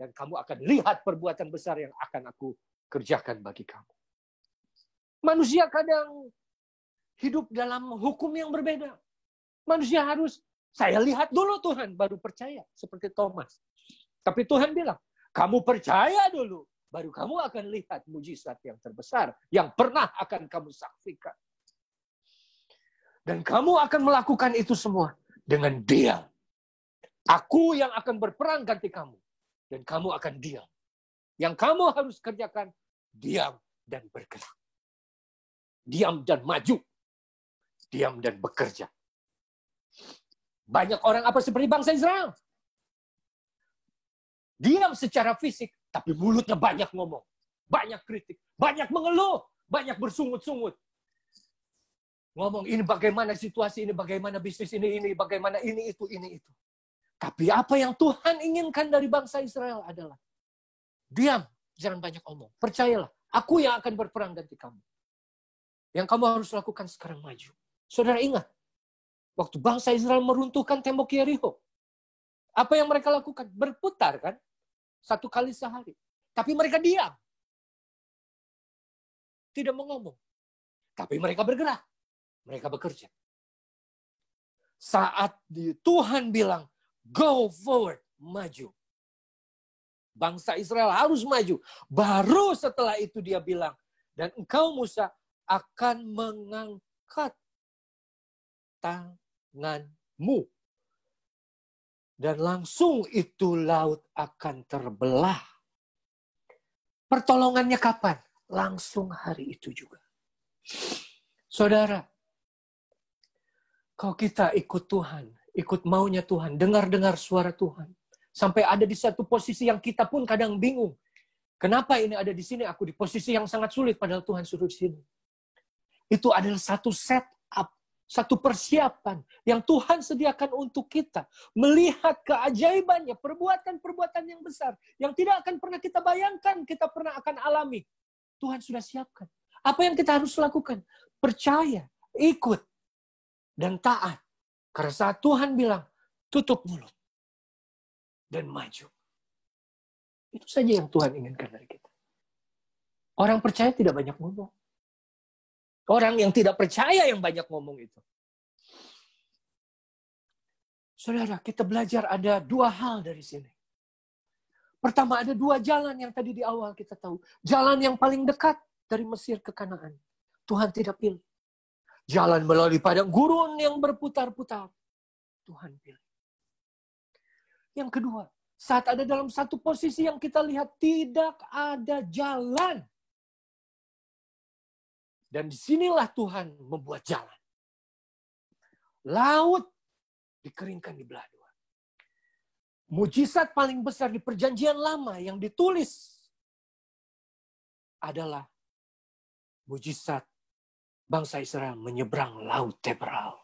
Speaker 3: Dan kamu akan lihat perbuatan besar yang akan aku kerjakan bagi kamu. Manusia kadang hidup dalam hukum yang berbeda. Manusia harus, saya lihat dulu Tuhan, baru percaya. Seperti Thomas. Tapi Tuhan bilang, kamu percaya dulu. baru kamu akan lihat mujizat yang terbesar yang pernah akan kamu saksikan. Dan kamu akan melakukan itu semua dengan diam. Aku yang akan berperang ganti kamu. Dan kamu akan diam. Yang kamu harus kerjakan, diam dan bergerak. Diam dan maju. Diam dan bekerja. Banyak orang apa seperti bangsa Israel? Diam secara fisik, tapi mulutnya banyak ngomong. Banyak kritik. Banyak mengeluh. Banyak bersungut-sungut. Ngomong ini bagaimana situasi, ini bagaimana bisnis ini, bagaimana ini, itu. Tapi apa yang Tuhan inginkan dari bangsa Israel adalah diam, jangan banyak omong. Percayalah, aku yang akan berperang ganti kamu. Yang kamu harus lakukan sekarang maju. Saudara ingat, waktu bangsa Israel meruntuhkan tembok Yeriko, apa yang mereka lakukan? Berputar kan? 1 kali sehari. Tapi mereka diam. Tidak mengomong. Tapi mereka bergerak. Mereka bekerja. Saat Tuhan bilang, go forward, maju. Bangsa Israel harus maju. Baru setelah itu dia bilang, dan engkau Musa akan mengangkat tanganmu. Dan langsung itu laut akan terbelah. Pertolongannya kapan? Langsung hari itu juga. Saudara, kalau kita ikut Tuhan, ikut maunya Tuhan, dengar-dengar suara Tuhan, sampai ada di satu posisi yang kita pun kadang bingung. Kenapa ini ada di sini? Aku di posisi yang sangat sulit, padahal Tuhan suruh di sini. Itu adalah satu setup, satu persiapan yang Tuhan sediakan untuk kita. Melihat keajaibannya, perbuatan-perbuatan yang besar, yang tidak akan pernah kita bayangkan, kita pernah akan alami. Tuhan sudah siapkan. Apa yang kita harus lakukan? Percaya, ikut, dan taat. Karena saat Tuhan bilang, tutup mulut dan maju. Itu saja yang Tuhan inginkan dari kita. Orang percaya tidak banyak ngomong. Orang yang tidak percaya yang banyak ngomong itu. Saudara, kita belajar ada 2 hal dari sini. Pertama, ada 2 jalan yang tadi di awal kita tahu. Jalan yang paling dekat dari Mesir ke Kanaan. Tuhan tidak pilih. Jalan melalui padang gurun yang berputar-putar. Tuhan pilih. Yang kedua, saat ada dalam satu posisi yang kita lihat tidak ada jalan. Dan disinilah Tuhan membuat jalan. Laut dikeringkan di belah 2. Mujizat paling besar di perjanjian lama yang ditulis adalah mujizat bangsa Israel menyeberang Laut Tebral.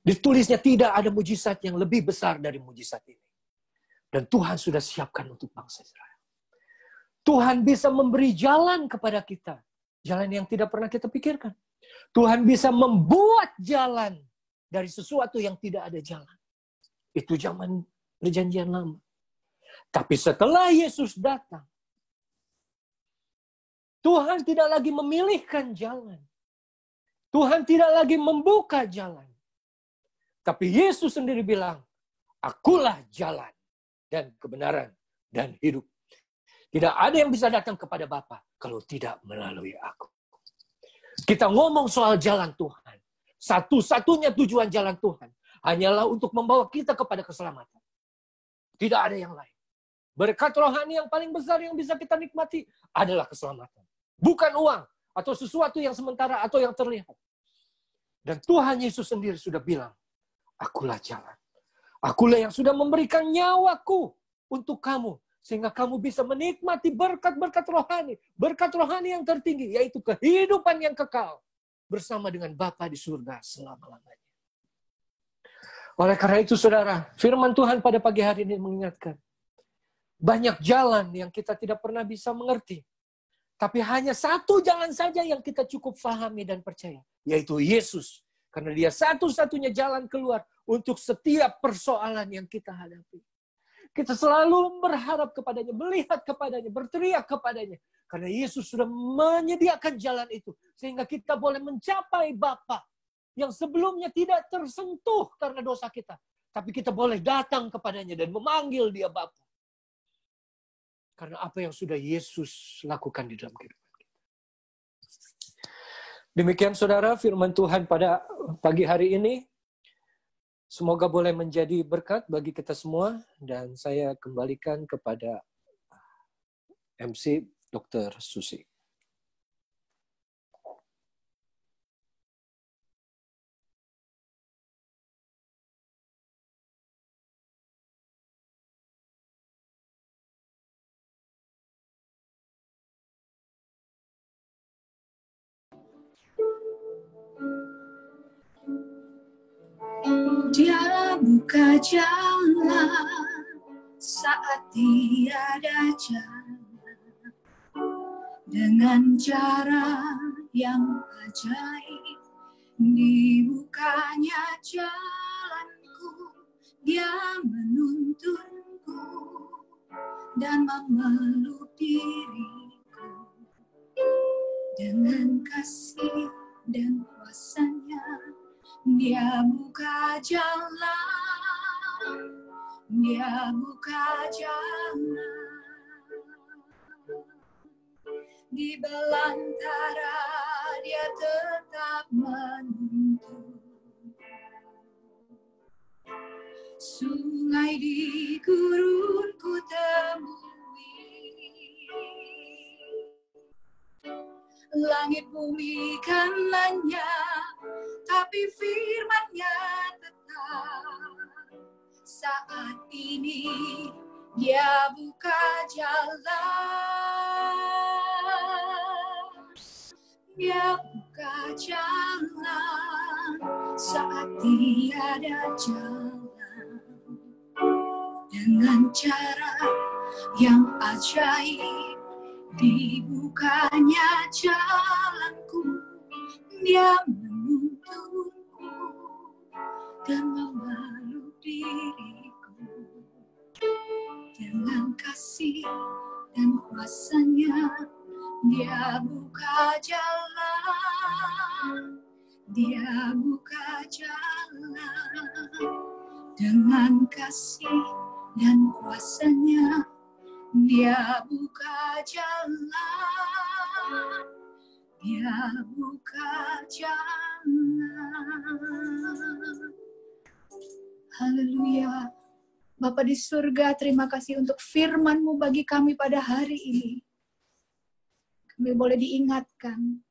Speaker 3: Ditulisnya tidak ada mujizat yang lebih besar dari mujizat ini. Dan Tuhan sudah siapkan untuk bangsa Israel. Tuhan bisa memberi jalan kepada kita. Jalan yang tidak pernah kita pikirkan. Tuhan bisa membuat jalan dari sesuatu yang tidak ada jalan. Itu zaman perjanjian lama. Tapi setelah Yesus datang, Tuhan tidak lagi memilihkan jalan. Tuhan tidak lagi membuka jalan. Tapi Yesus sendiri bilang, akulah jalan dan kebenaran dan hidup. Tidak ada yang bisa datang kepada Bapa kalau tidak melalui aku. Kita ngomong soal jalan Tuhan. Satu-satunya tujuan jalan Tuhan hanyalah untuk membawa kita kepada keselamatan. Tidak ada yang lain. Berkat rohani yang paling besar yang bisa kita nikmati adalah keselamatan. Bukan uang atau sesuatu yang sementara atau yang terlihat. Dan Tuhan Yesus sendiri sudah bilang, akulah jalan. Akulah yang sudah memberikan nyawaku untuk kamu. Sehingga kamu bisa menikmati berkat-berkat rohani. Berkat rohani yang tertinggi, yaitu kehidupan yang kekal. Bersama dengan Bapa di surga selama-lamanya. Oleh karena itu, saudara, firman Tuhan pada pagi hari ini mengingatkan. Banyak jalan yang kita tidak pernah bisa mengerti. Tapi hanya satu jalan saja yang kita cukup fahami dan percaya. Yaitu Yesus. Karena dia satu-satunya jalan keluar untuk setiap persoalan yang kita hadapi. Kita selalu berharap kepadanya, melihat kepadanya, berteriak kepadanya. Karena Yesus sudah menyediakan jalan itu. Sehingga kita boleh mencapai Bapa yang sebelumnya tidak tersentuh karena dosa kita. Tapi kita boleh datang kepadanya dan memanggil dia Bapa. Karena apa yang sudah Yesus lakukan di dalam kehidupan kita. Demikian saudara firman Tuhan pada pagi hari ini. Semoga boleh menjadi berkat bagi kita semua. Dan saya kembalikan kepada MC Dr. Susi.
Speaker 1: Dia buka jalan saat tiada jalan, dengan cara yang ajaib. Dibukanya jalanku, dia menuntunku dan memeluk diriku dengan kasih dan kuasa-Nya. Dia buka jalan, dia buka jalan di belantara, dia tetap menuntun. Sungai di gurun ku temui, langit bumi kanannya, tapi firman-Nya tetap. Saat ini dia buka jalan, dia buka jalan saat tiada jalan, dengan cara yang ajaib. Dibukanya jalanku, dia menuntunku dan memeluk diriku dengan kasih dan kuasa-Nya. Dia buka jalan, dia buka jalan dengan kasih dan kuasa-Nya. Dia buka jalan, dia buka jalan. Haleluya. Bapa di surga, terima kasih untuk firman-Mu bagi kami pada hari ini. Kami boleh diingatkan,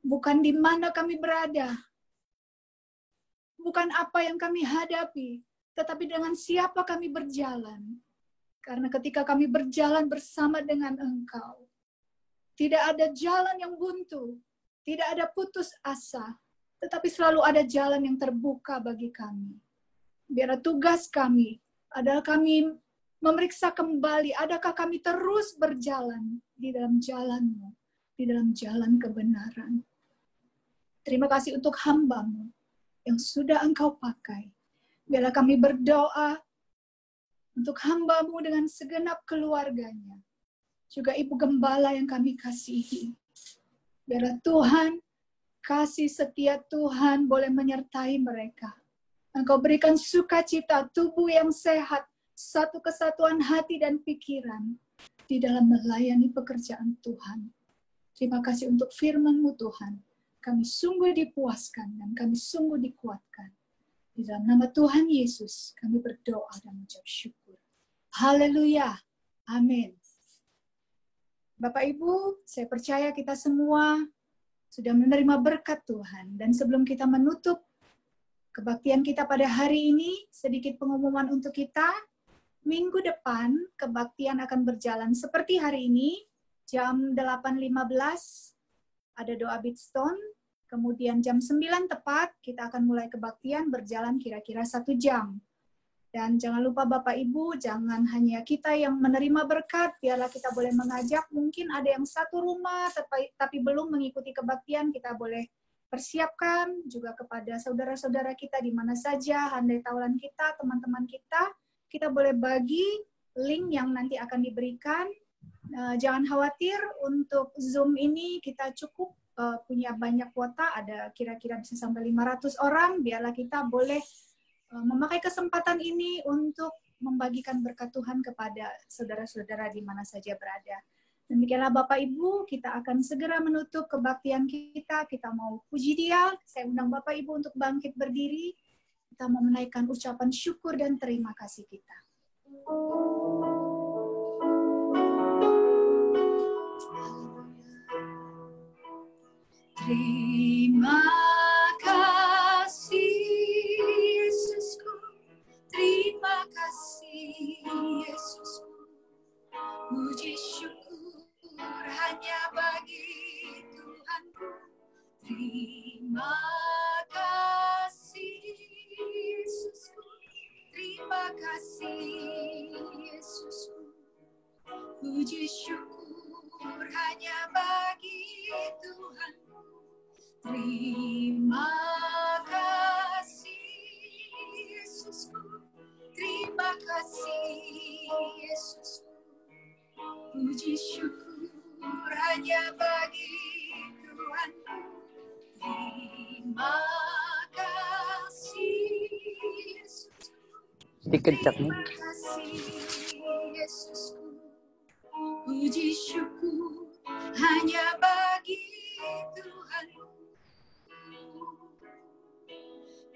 Speaker 1: bukan di mana kami berada, bukan apa yang kami hadapi, tetapi dengan siapa kami berjalan. Karena ketika kami berjalan bersama dengan Engkau, tidak ada jalan yang buntu, tidak ada putus asa, tetapi selalu ada jalan yang terbuka bagi kami. Biar tugas kami adalah kami memeriksa kembali, adakah kami terus berjalan di dalam jalan-Mu, di dalam jalan kebenaran. Terima kasih untuk hamba-Mu yang sudah Engkau pakai. Biarlah kami berdoa untuk hamba-Mu dengan segenap keluarganya. Juga Ibu Gembala yang kami kasihi. Biarlah Tuhan, kasih setia Tuhan boleh menyertai mereka. Engkau berikan sukacita, tubuh yang sehat, satu kesatuan hati dan pikiran di dalam melayani pekerjaan Tuhan. Terima kasih untuk firman-Mu Tuhan. Kami sungguh dipuaskan dan kami sungguh dikuatkan. Di dalam nama Tuhan Yesus, kami berdoa dan mengucap syukur. Haleluya. Amin. Bapak Ibu, saya percaya kita semua sudah menerima berkat Tuhan. Dan sebelum kita menutup kebaktian kita pada hari ini, sedikit pengumuman untuk kita. Minggu depan, kebaktian akan berjalan seperti hari ini, jam 8.15, ada doa Bidstone. Kemudian jam 9 tepat, kita akan mulai kebaktian berjalan kira-kira 1 jam. Dan jangan lupa Bapak Ibu, jangan hanya kita yang menerima berkat, biarlah kita boleh mengajak, mungkin ada yang satu rumah, tapi belum mengikuti kebaktian, kita boleh persiapkan juga kepada saudara-saudara kita di mana saja, handai taulan kita, teman-teman kita boleh bagi link yang nanti akan diberikan. Jangan khawatir, untuk Zoom ini kita cukup punya banyak kuota, ada kira-kira bisa sampai 500 orang, biarlah kita boleh memakai kesempatan ini untuk membagikan berkat Tuhan kepada saudara-saudara di mana saja berada. Demikianlah Bapak Ibu, kita akan segera menutup kebaktian kita. Kita mau puji Dia. Saya undang Bapak Ibu untuk bangkit berdiri. Kita mau menaikkan ucapan syukur dan terima kasih kita. Terima kasih Yesusku, terima kasih Yesusku, puji syukur hanya bagi Tuhanku. Terima kasih Yesusku, terima kasih Yesusku, puji syukur hanya bagi Tuhanku. Terima kasih Yesusku, terima kasih Yesusku, puji syukur hanya bagi Tuhanku. Terima kasih Yesusku, terima kasih Yesusku, puji syukur hanya bagi Tuhanku.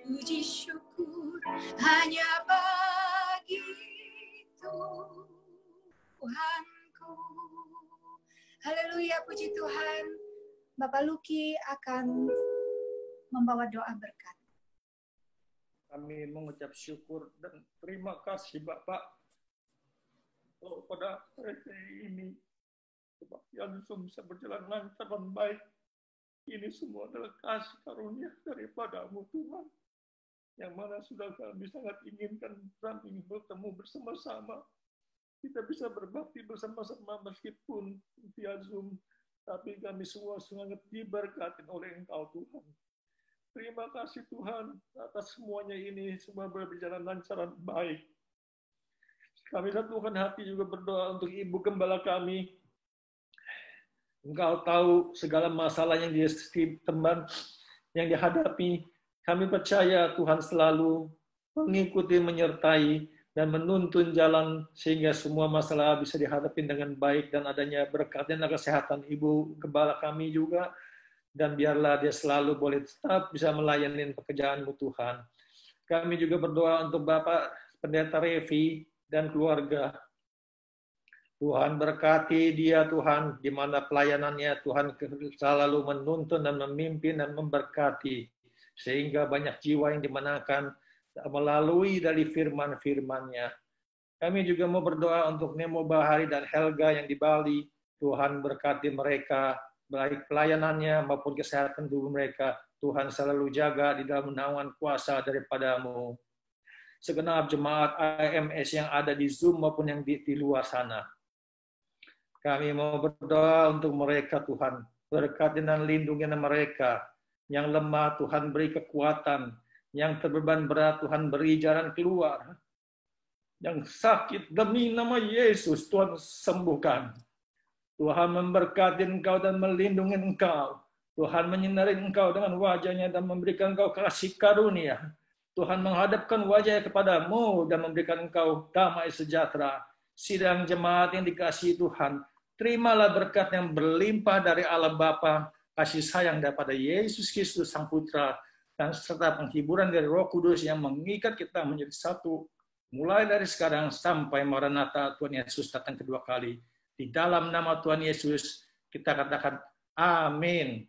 Speaker 1: Puji syukur hanya bagi Tuhanku. Haleluya, puji Tuhan. Bapak Luki akan membawa doa berkat.
Speaker 4: Kami mengucap syukur dan terima kasih Bapak pada hari ini. Kebaktian Zoom bisa berjalan lancar dan baik. Ini semua adalah kasih karunia daripada-Mu Tuhan. Yang mana sudah kami sangat inginkan kami bertemu bersama-sama. Kita bisa berbakti bersama-sama meskipun via Zoom. Tapi kami semua sangat diberkati oleh Engkau Tuhan. Terima kasih Tuhan atas semuanya ini. Semua berjalan lancar dan baik. Kami satukan hati juga berdoa untuk Ibu Gembala kami. Engkau tahu segala masalah yang yang dihadapi. Kami percaya Tuhan selalu mengikuti, menyertai, dan menuntun jalan sehingga semua masalah bisa dihadapi dengan baik dan adanya berkat dan kesehatan Ibu Gembala kami juga. Dan biarlah dia selalu boleh tetap bisa melayani pekerjaan-Mu Tuhan. Kami juga berdoa untuk Bapak Pendeta Revi dan keluarga. Tuhan berkati dia Tuhan, di mana pelayanannya Tuhan selalu menuntun dan memimpin dan memberkati. Sehingga banyak jiwa yang dimenangkan melalui dari firman-firman-Nya. Kami juga mau berdoa untuk Nemo Bahari dan Helga yang di Bali. Tuhan berkati mereka, baik pelayanannya maupun kesehatan tubuh mereka. Tuhan selalu jaga di dalam naungan kuasa daripada-Mu. Segenap jemaat AMS yang ada di Zoom maupun yang di luar sana. Kami mau berdoa untuk mereka Tuhan. Berkati dan lindungi mereka. Yang lemah Tuhan beri kekuatan. Yang terbeban berat Tuhan beri jalan keluar. Yang sakit demi nama Yesus Tuhan sembuhkan. Tuhan memberkati engkau dan melindungi engkau. Tuhan menyinari engkau dengan wajah-Nya dan memberikan engkau kasih karunia. Tuhan menghadapkan wajah-Nya kepadamu dan memberikan engkau damai sejahtera. Sidang jemaat yang dikasihi Tuhan, terimalah berkat yang berlimpah dari Allah Bapa, kasih sayang daripada Yesus Kristus Sang Putra, dan serta penghiburan dari Roh Kudus yang mengikat kita menjadi satu, mulai dari sekarang sampai Maranatha Tuhan Yesus datang kedua kali. Di dalam nama Tuhan Yesus, kita katakan amin.